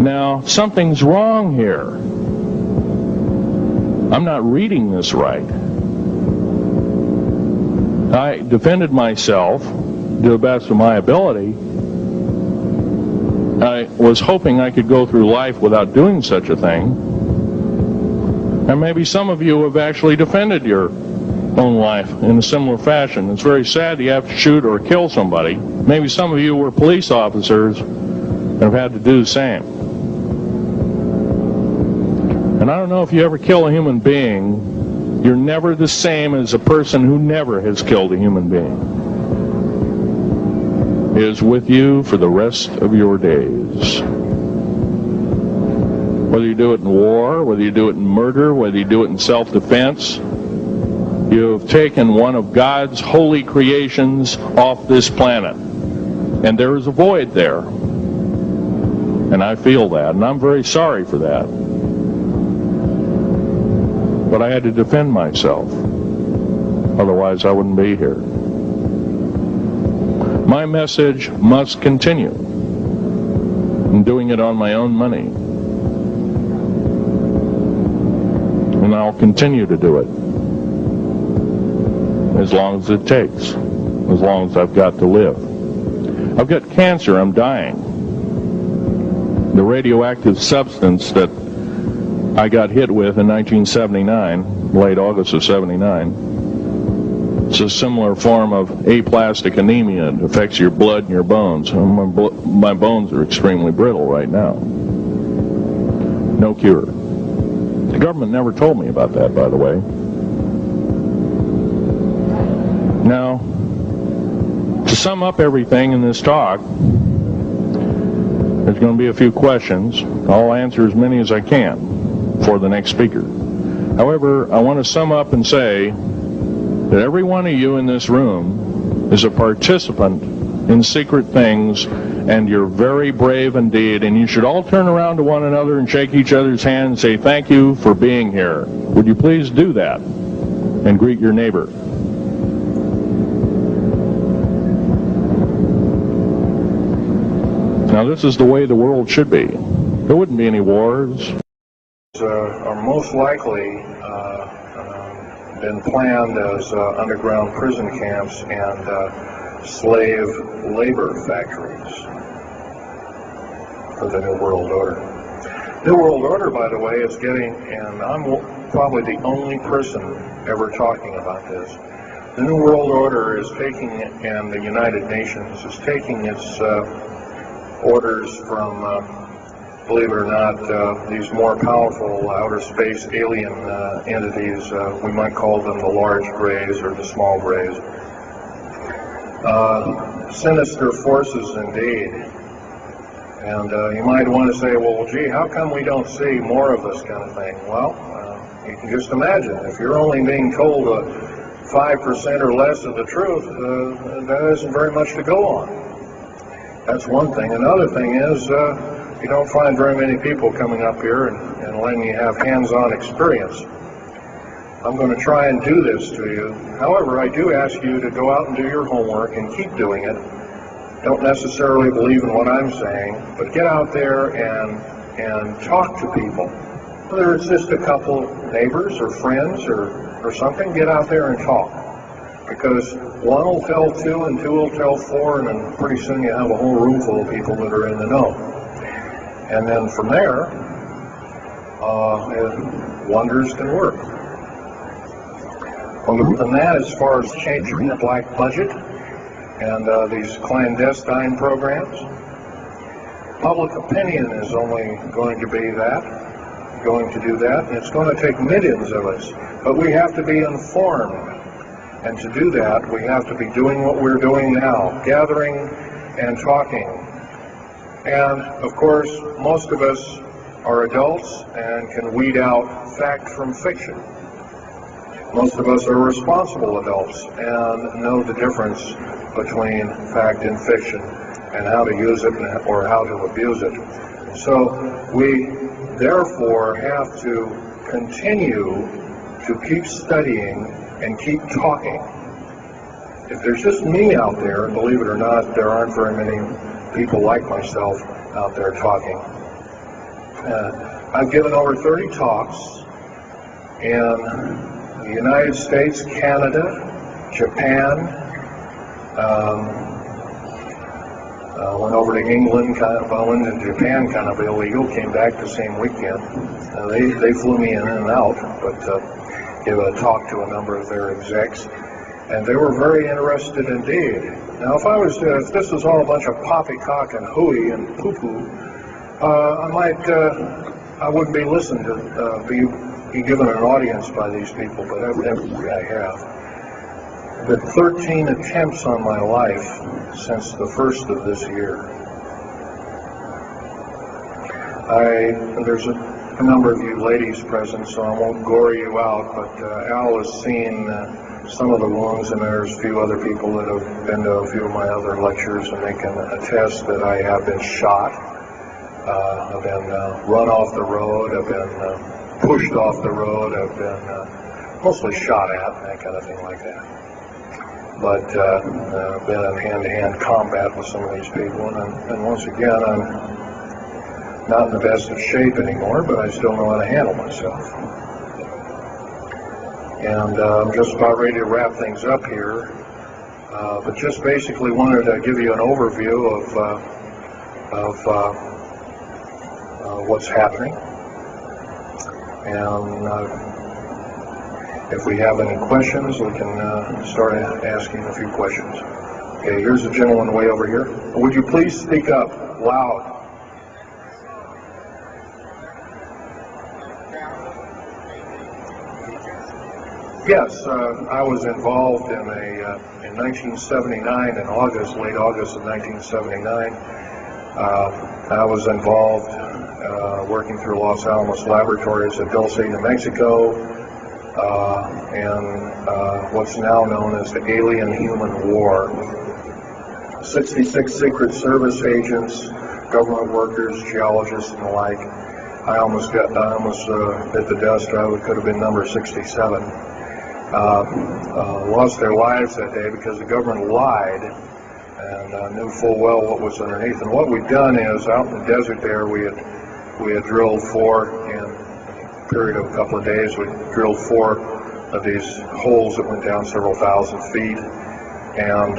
Now, something's wrong here. I'm not reading this right. I defended myself to the best of my ability. I was hoping I could go through life without doing such a thing. And maybe some of you have actually defended your own life in a similar fashion. It's very sad you have to shoot or kill somebody. Maybe some of you were police officers and have had to do the same. And I don't know if you ever kill a human being, you're never the same as a person who never has killed a human being. It is with you for the rest of your days. Whether you do it in war, whether you do it in murder, whether you do it in self-defense, you have taken one of God's holy creations off this planet. And there is a void there. And I feel that, and I'm very sorry for that. But I had to defend myself. Otherwise, I wouldn't be here. My message must continue. I'm doing it on my own money. And I'll continue to do it. As long as it takes. As long as I've got to live. I've got cancer, I'm dying. The radioactive substance that I got hit with in 1979, late August of 79, it's a similar form of aplastic anemia. It affects your blood and your bones. My bones are extremely brittle right now. No cure. The government never told me about that, by the way. Now, to sum up everything in this talk, there's going to be a few questions. I'll answer as many as I can for the next speaker. However, I want to sum up and say that every one of you in this room is a participant in secret things, and you're very brave indeed, and you should all turn around to one another and shake each other's hand and say thank you for being here. Would you please do that and greet your neighbor? Now, this is the way the world should be. there wouldn't be any wars. Are most likely been planned as underground prison camps and slave labor factories for the New World Order. New World Order, by the way, is getting, and I'm probably the only person ever talking about this, the New World Order is taking, and the United Nations is taking its orders from, believe it or not, these more powerful outer space alien entities. We might call them the large grays or the small grays. Sinister forces indeed. And you might want to say, well, gee, how come we don't see more of this kind of thing? Well, you can just imagine. If you're only being told 5% or less of the truth, that isn't very much to go on. That's one thing. Another thing is, you don't find very many people coming up here and letting you have hands-on experience. I'm going to try and do this to you. However, I do ask you to go out and do your homework and keep doing it. Don't necessarily believe in what I'm saying, but get out there and talk to people. Whether it's just a couple neighbors or friends or something, get out there and talk. Because one will tell two and two will tell four, and then pretty soon you have a whole room full of people that are in the know. And then from there, wonders can work. Other than that, as far as changing the black budget and these clandestine programs, public opinion is only going to be that, going to do that, and it's going to take millions of us. But we have to be informed. And to do that, we have to be doing what we're doing now, gathering and talking. And, of course, most of us are adults and can weed out fact from fiction. Most of us are responsible adults and know the difference between fact and fiction and how to use it or how to abuse it. So we, therefore, have to continue to keep studying and keep talking. If there's just me out there, and believe it or not, there aren't very many people like myself out there talking. I've given over 30 talks in the United States, Canada, Japan, went over to England, went to Japan kind of illegal, came back the same weekend. They flew me in and out, but gave a talk to a number of their execs, and they were very interested indeed. Now, if this was all a bunch of poppycock and hooey and poo-poo, I wouldn't be listened to, be given an audience by these people, but evidently I have. But 13 attempts on my life since the first of this year. There's a number of you ladies present, so I won't gore you out, but Al has seen some of the wounds, and there's a few other people that have been to a few of my other lectures, and they can attest that I have been shot. I've been run off the road, I've been pushed off the road, I've been mostly shot at, and that kind of thing like that. But I've been in hand-to-hand combat with some of these people, and once again, I'm not in the best of shape anymore, but I still know how to handle myself. And I'm just about ready to wrap things up here, but just basically wanted to give you an overview of what's happening. And if we have any questions, we can start asking a few questions. Okay, here's a gentleman way over here. Would you please speak up loud? Yes, I was involved in 1979, in August, late August of 1979. I was involved working through Los Alamos Laboratories at Dulce, New Mexico, and what's now known as the Alien-Human War. 66 Secret Service agents, government workers, geologists, and the like. I almost hit the dust. I could have been number 67. Lost their lives that day because the government lied and knew full well what was underneath. And what we'd done is, out in the desert there, we had We had drilled 4 in a period of a couple of days. We drilled 4 of these holes that went down several thousand feet, and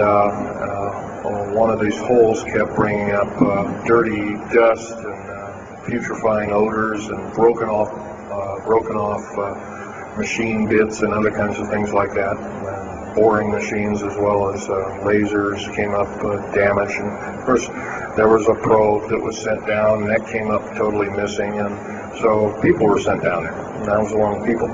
one of these holes kept bringing up dirty dust and putrefying odors and broken off machine bits and other kinds of things like that. Boring machines as well as lasers came up damaged, and of course there was a probe that was sent down and that came up totally missing, and so people were sent down there, and I was one of the people.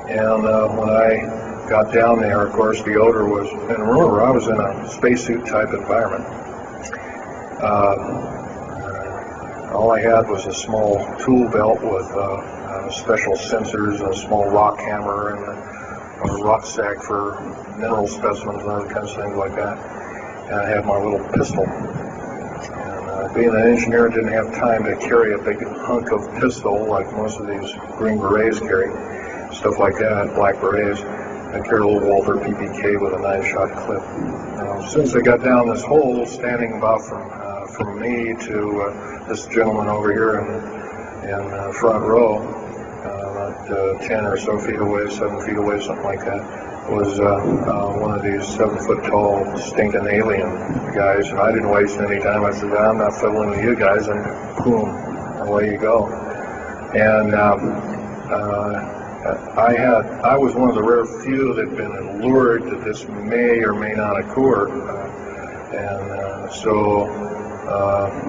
And when I got down there, of course the odor was, and remember I was in a spacesuit type environment. All I had was a small tool belt with special sensors and a small rock hammer and a rucksack for mineral specimens and other kinds of things like that. And I had my little pistol. And being an engineer, didn't have time to carry a big hunk of pistol like most of these Green Berets carry, stuff like that, Black Berets. I carried a little Walter PPK with a 9-shot clip. As soon as I got down this hole, standing about from me to this gentleman over here in front row, 10 or so feet away, 7 feet away, something like that, was one of these 7-foot-tall stinking alien guys, and I didn't waste any time. I said, I'm not fiddling with you guys, and boom, away you go. And I was one of the rare few that had been allured that this may or may not occur, and so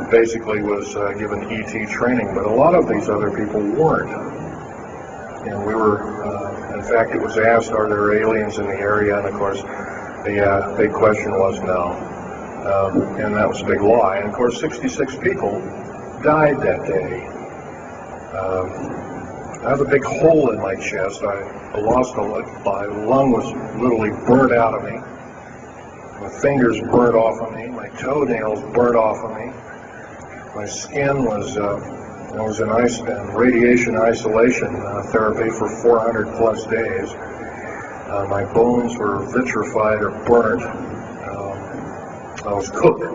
basically was given ET training, but a lot of these other people weren't. And we were, in fact, it was asked, are there aliens in the area? And of course, the big question was no. And that was a big lie. And of course, 66 people died that day. I have a big hole in my chest. I lost a lung. My lung was literally burnt out of me. My fingers burnt off of me. My toenails burnt off of me. My skin was... I was in radiation isolation therapy for 400 plus days. My bones were vitrified or burnt. I was cooked.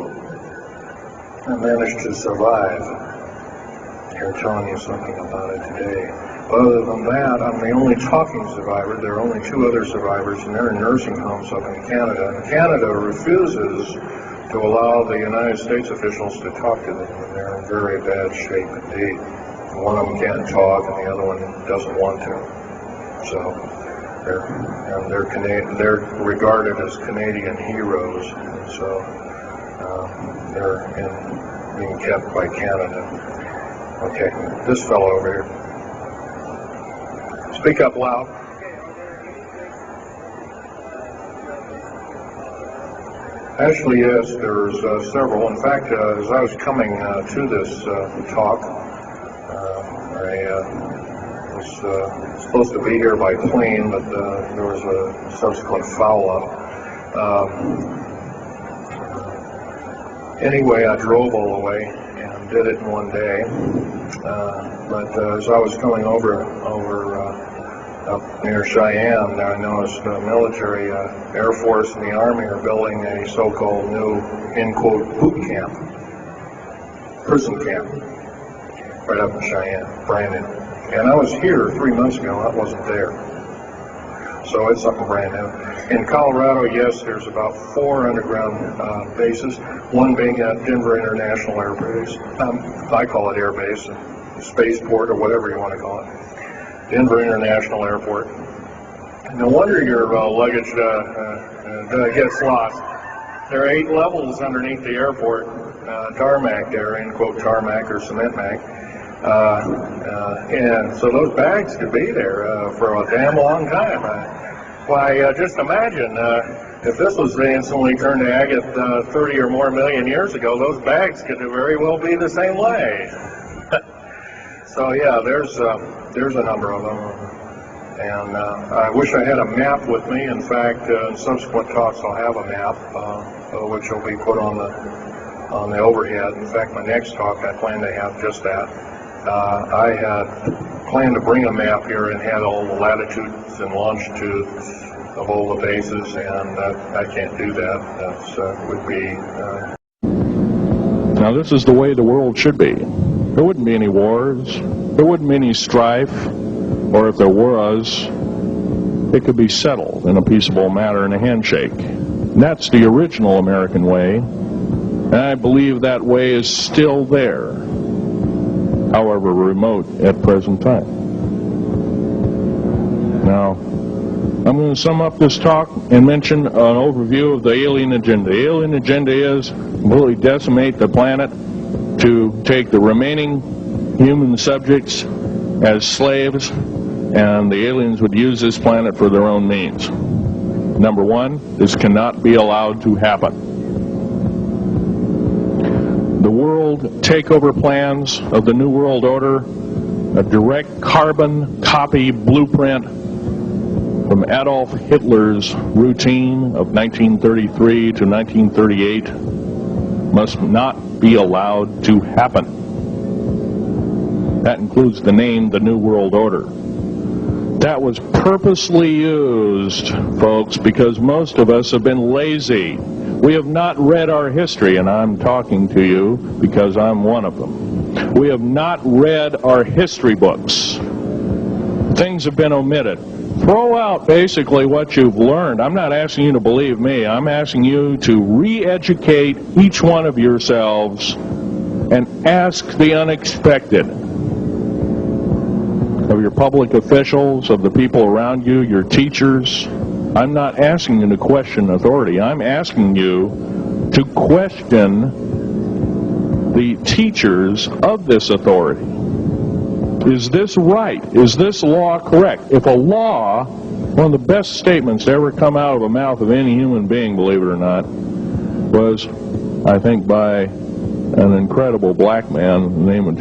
I managed to survive. Here telling you something about it today. Other than that, I'm the only talking survivor. There are only 2 other survivors, and they're in nursing homes up in Canada. And Canada refuses to allow the United States officials to talk to them, and they're in very bad shape indeed. One of them can't talk, and the other one doesn't want to. So they're regarded as Canadian heroes, and so they're being kept by Canada. Okay, this fellow over here. Speak up loud. Actually, yes, there's several. In fact, as I was coming to this talk, I was supposed to be here by plane, but there was a subsequent foul-up. Anyway, I drove all the way and did it in one day. But as I was coming over up near Cheyenne, I noticed the military, Air Force, and the Army are building a so-called new, in quote, boot camp, prison camp, right up in Cheyenne, brand new. And I was here 3 months ago, I wasn't there. So it's something brand new. In Colorado, yes, there's about 4 underground bases, one being at Denver International Air Base. I call it Air Base, spaceport, or whatever you want to call it. Denver International Airport. No wonder your luggage gets lost. There are 8 levels underneath the airport, tarmac there, in quote tarmac or cement mac. And so those bags could be there for a damn long time. Why, just imagine, if this was instantly turned to agate 30 or more million years ago, those bags could very well be the same way. So yeah, there's a number of them, and I wish I had a map with me. In fact, in subsequent talks I'll have a map, which will be put on the overhead. In fact, my next talk I plan to have just that. I had planned to bring a map here and had all the latitudes and longitudes of all the bases, and I can't do that. That would be... Now this is the way the world should be. there wouldn't be any wars, there wouldn't be any strife, or if there was, it could be settled in a peaceable manner in a handshake. And that's the original American way, and I believe that way is still there, however remote at present time. Now, I'm going to sum up this talk and mention an overview of the alien agenda. The alien agenda is completely decimate the planet, to take the remaining human subjects as slaves, and the aliens would use this planet for their own means. Number one, this cannot be allowed to happen. The world takeover plans of the New World Order, a direct carbon copy blueprint from Adolf Hitler's routine of 1933 to 1938, must not be allowed to happen. That includes the name, the New World Order. That was purposely used, folks, because most of us have been lazy. We have not read our history, and I'm talking to you because I'm one of them. We have not read our history books. Things have been omitted. Throw out basically what you've learned. I'm not asking you to believe me. I'm asking you to re-educate each one of yourselves and ask the unexpected of your public officials, of the people around you, your teachers. I'm not asking you to question authority. I'm asking you to question the teachers of this authority. Is this right? Is this law correct? If a law, one of the best statements to ever come out of the mouth of any human being, believe it or not, was, I think, by an incredible black man, the name of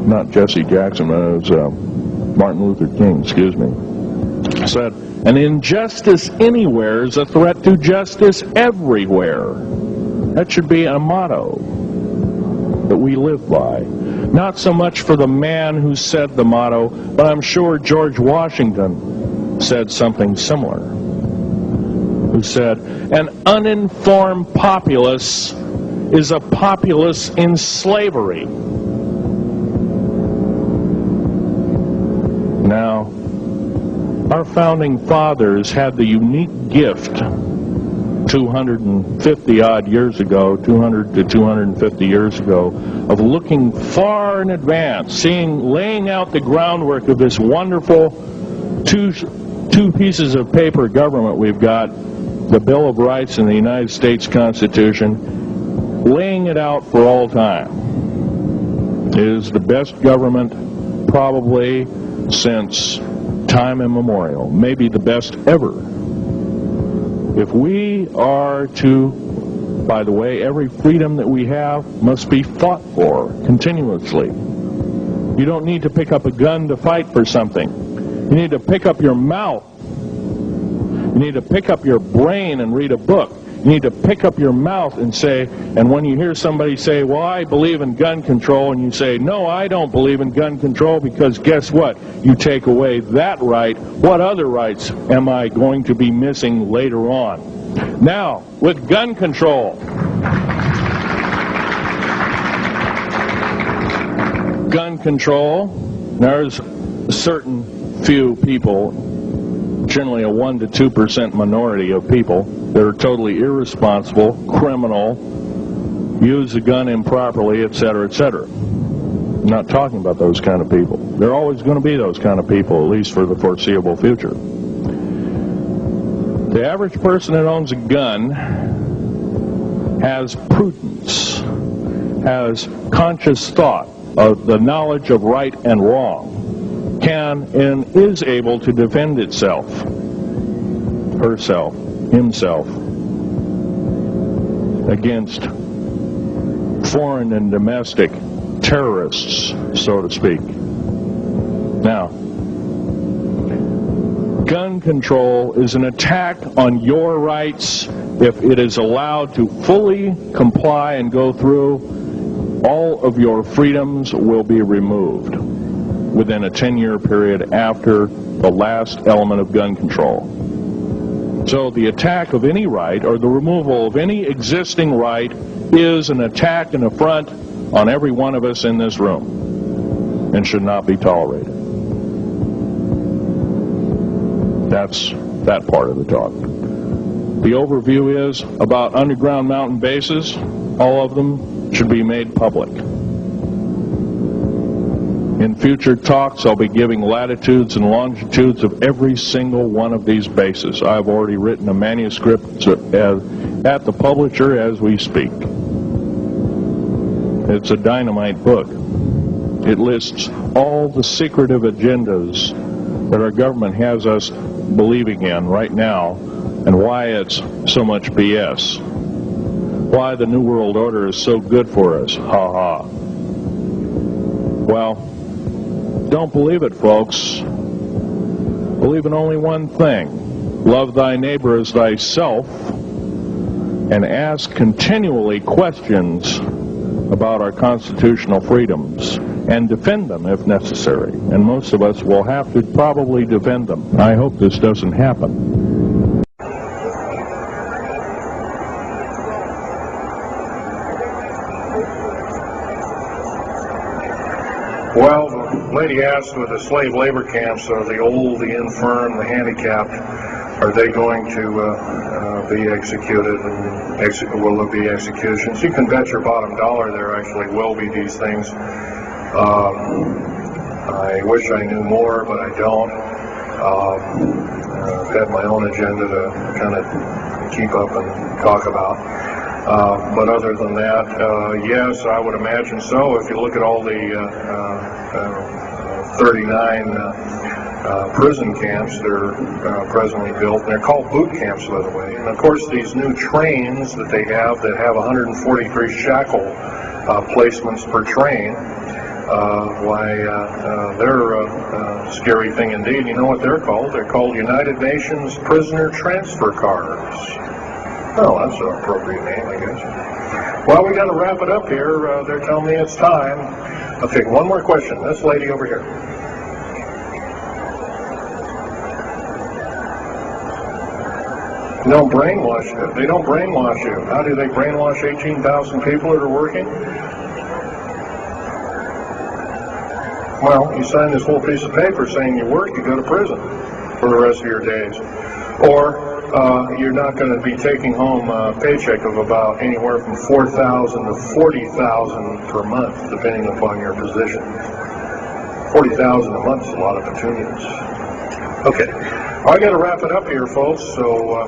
not Jesse Jackson, but it was Martin Luther King, excuse me, said, an injustice anywhere is a threat to justice everywhere. That should be a motto that we live by. Not so much for the man who said the motto, but I'm sure George Washington said something similar. Who said, an uninformed populace is a populace in slavery. Now, our founding fathers had the unique gift 250 odd years ago, 200 to 250 years ago, of looking far in advance, laying out the groundwork of this wonderful two pieces of paper government we've got, the Bill of Rights and the United States Constitution, laying it out for all time. It is the best government probably since time immemorial, maybe the best ever. If we are to, by the way, every freedom that we have must be fought for continuously. You don't need to pick up a gun to fight for something. You need to pick up your mouth. You need to pick up your brain and read a book. You need to pick up your mouth and say, and when you hear somebody say, well, I believe in gun control, and you say, no, I don't believe in gun control, because guess what? You take away that right. What other rights am I going to be missing later on? Now, with gun control, there's a certain few people, generally a 1 to 2% minority of people, that are totally irresponsible, criminal, use the gun improperly, etc., etc. I'm not talking about those kind of people. There are always going to be those kind of people, at least for the foreseeable future. The average person that owns a gun has prudence, has conscious thought of the knowledge of right and wrong, can and is able to defend itself, herself, himself, against foreign and domestic terrorists, so to speak. Now, gun control is an attack on your rights. If it is allowed to fully comply and go through, all of your freedoms will be removed within a 10-year period after the last element of gun control. So the attack of any right, or the removal of any existing right, is an attack and affront on every one of us in this room and should not be tolerated. That's that part of the talk. The overview is about underground mountain bases. All of them should be made public. In future talks, I'll be giving latitudes and longitudes of every single one of these bases. I've already written a manuscript at the publisher as we speak. It's a dynamite book. It lists all the secretive agendas that our government has us believing in right now, and why it's so much BS. Why the New World Order is so good for us. Ha ha. Well, don't believe it, folks. Believe in only one thing. Love thy neighbor as thyself, and ask continually questions about our constitutional freedoms, and defend them if necessary. And most of us will have to probably defend them. I hope this doesn't happen. Well, the lady asked with the slave labor camps, the old, the infirm, the handicapped, are they going to be executed, and will there be executions? You can bet your bottom dollar there actually will be these things. I wish I knew more, but I don't. I've had my own agenda to kind of keep up and talk about. But other than that, yes, I would imagine so. If you look at all the 39 prison camps that are presently built, and they're called boot camps, by the way. And of course, these new trains that they have that have 143 shackle placements per train, they're a scary thing indeed. You know what they're called? They're called United Nations prisoner transfer cars. Oh, that's an appropriate name, I guess. Well, we got to wrap it up here. They're telling me it's time. I'll take one more question. This lady over here. They don't brainwash you. They don't brainwash you. How do they brainwash 18,000 people that are working? Well, you sign this whole piece of paper saying you work, you go to prison for the rest of your days. Or you're not going to be taking home a paycheck of about anywhere from $4,000 to $40,000 per month, depending upon your position. $40,000 a month is a lot of petunias. Okay, I got to wrap it up here, folks. So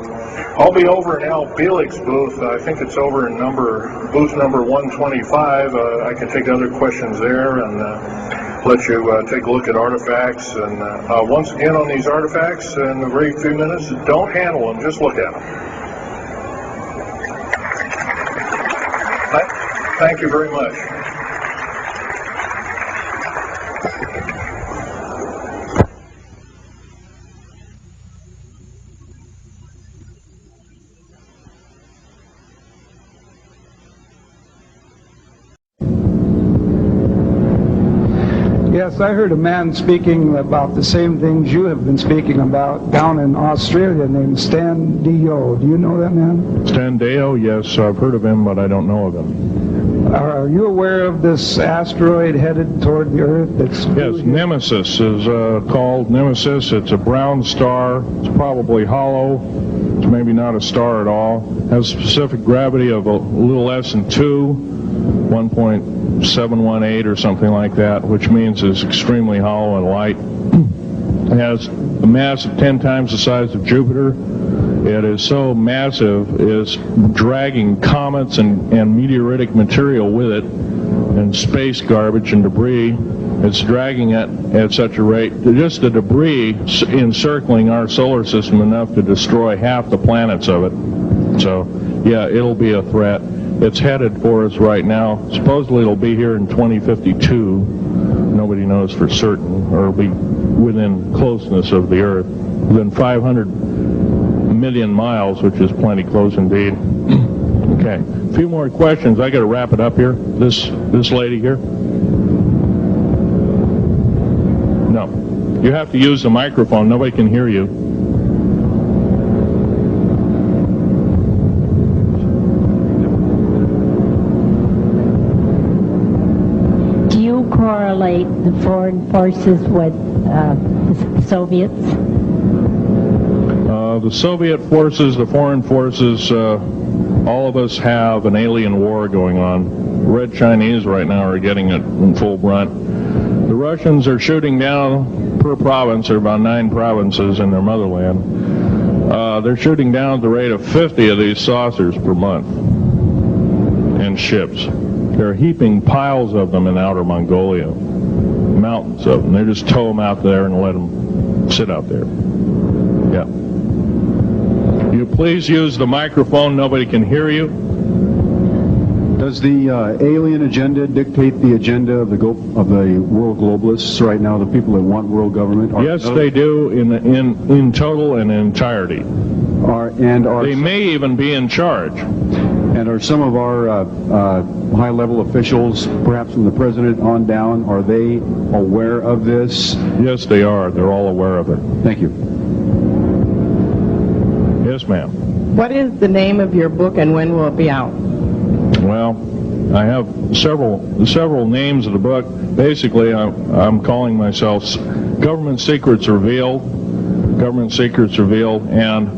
I'll be over in Al Bielig's booth. I think it's over in booth number 125. I can take other questions there and let you take a look at artifacts. And once again on these artifacts, in a very few minutes, don't handle them, just look at them. Thank you very much. Yes, I heard a man speaking about the same things you have been speaking about down in Australia named Stan D.U.M.B.s. Do you know that man? Stan D.U.M.B.s, yes, I've heard of him, but I don't know of him. Are you aware of this asteroid headed toward the Earth? Yes, Nemesis is called Nemesis. It's a brown star. It's probably hollow. It's maybe not a star at all. Has a specific gravity of a little less than 1.718 or something like that, which means it's extremely hollow and light. It has a mass of 10 times the size of Jupiter. It is so massive, it's dragging comets and meteoritic material with it, and space garbage and debris. It's dragging it at such a rate, just the debris encircling our solar system enough to destroy half the planets of it. So, yeah, it'll be a threat. It's headed for us right now. Supposedly it'll be here in 2052. Nobody knows for certain, or it'll be within closeness of the Earth, within 500 million miles, which is plenty close indeed. Okay, a few more questions. I got to wrap it up here. This lady here. No, you have to use the microphone. Nobody can hear you. correlate the foreign forces with the Soviets? The Soviet forces, the foreign forces, all of us have an alien war going on. The Red Chinese right now are getting it in full brunt. The Russians are shooting down per province. There are about 9 provinces in their motherland. They're shooting down at the rate of 50 of these saucers per month in ships. They're heaping piles of them in outer Mongolia, mountains of them. They just tow them out there and let them sit out there. Yeah. You please use the microphone. Nobody can hear you. Does the alien agenda dictate the agenda of the world globalists right now? The people that want world government? Yes, they do in total and in entirety. They may even be in charge. And are some of our high-level officials, perhaps from the president on down, are they aware of this? Yes, they are. They're all aware of it. Thank you. Yes, ma'am. What is the name of your book and when will it be out? Well, I have several names of the book. Basically, I'm calling myself Government Secrets Revealed. Government Secrets Revealed, and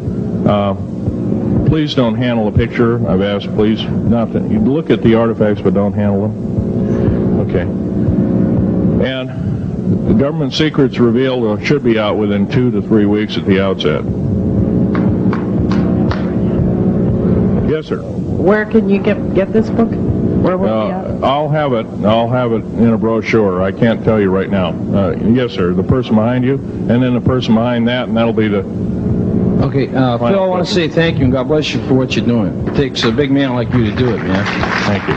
please don't handle a picture. I've asked, please, not to. You look at the artifacts, but don't handle them. Okay. And the Government Secrets Revealed should be out within 2 to 3 weeks at the outset. Yes, sir. Where can you get this book? Where will it be out? I'll have it in a brochure. I can't tell you right now. Yes, sir. The person behind you, and then the person behind that, and that'll be the... Okay, Phil, I want to say thank you and God bless you for what you're doing. It takes a big man like you to do it, man. Thank you.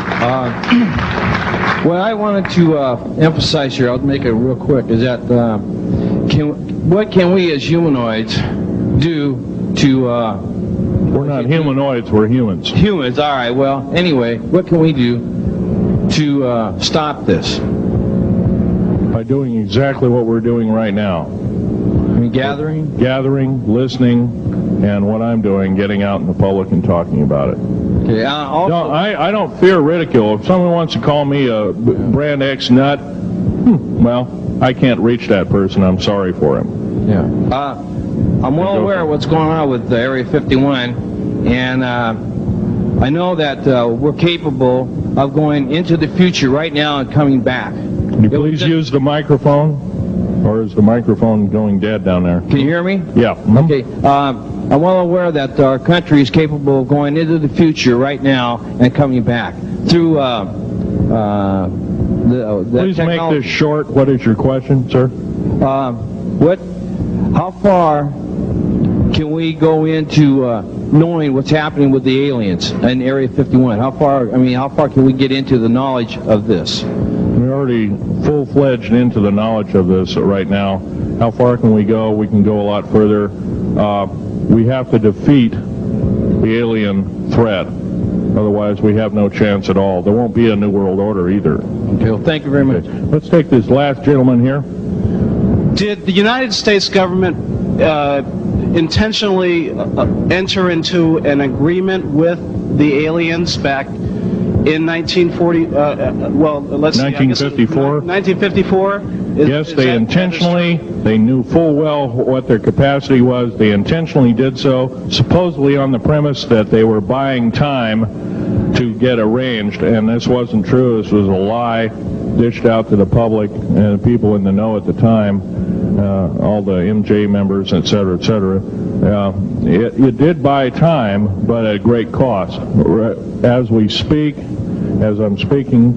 What I wanted to emphasize here, I'll make it real quick, is that what can we as humanoids do to... we're not humanoids, we're humans. Humans, all right. Well, anyway, what can we do to stop this? By doing exactly what we're doing right now. I mean, gathering, listening, and what I'm doing, getting out in the public and talking about it. Okay. Also, no, I don't fear ridicule. If someone wants to call me a brand X nut, well, I can't reach that person. I'm sorry for him. Yeah. I'm well aware of what's going on with Area 51, and I know that we're capable of going into the future right now and coming back. Can you please use the microphone? Or is the microphone going dead down there? Can you hear me? Yeah. Okay. I'm well aware that our country is capable of going into the future right now and coming back through the Please technology. make this short. What is your question, sir? How far can we go into knowing what's happening with the aliens in Area 51? How far can we get into the knowledge of this? We're already full-fledged into the knowledge of this right now. How far can we go? We can go a lot further. We have to defeat the alien threat. Otherwise, we have no chance at all. There won't be a New World Order either. Okay, well, thank you very much. Okay. Let's take this last gentleman here. Did the United States government intentionally enter into an agreement with the aliens back in 1940? 1954. 1954. Yes, they intentionally. They knew full well what their capacity was. They intentionally did so, supposedly on the premise that they were buying time to get arranged, and this wasn't true. This was a lie dished out to the public and people in the know at the time. All the MJ members, et cetera, et cetera. It did buy time, but at great cost. As I'm speaking,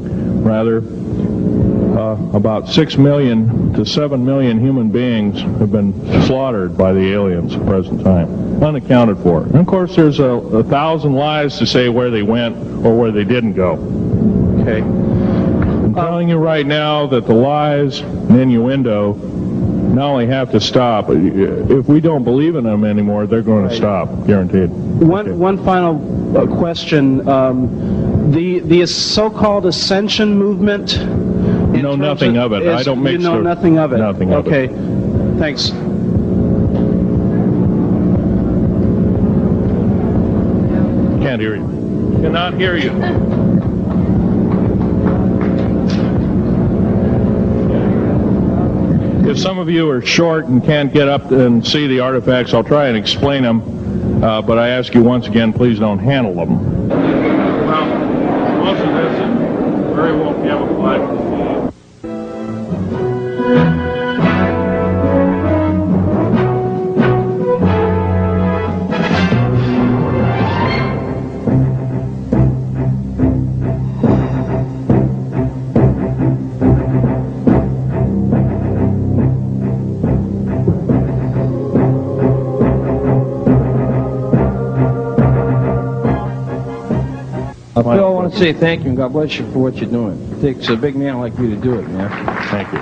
about 6 million to 7 million human beings have been slaughtered by the aliens at the present time, unaccounted for. And of course, there's 1,000 lies to say where they went or where they didn't go. Okay. I'm telling you right now that the lies and innuendo not only have to stop, if we don't believe in them anymore, they're going to stop, guaranteed. One final question. The so-called ascension movement. You know nothing of it. I don't make You know nothing of it. Nothing of it. Okay. Thanks. Can't hear you. Cannot hear you. if some of you are short and can't get up and see the artifacts, I'll try and explain them, but I ask you once again, please don't handle them. Well, most of this is very well camouflaged. Phil, I want to say thank you and God bless you for what you're doing. It takes a big man like you to do it, man. Thank you.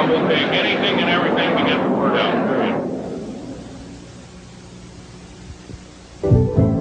We'll take anything and everything to get the word out, period.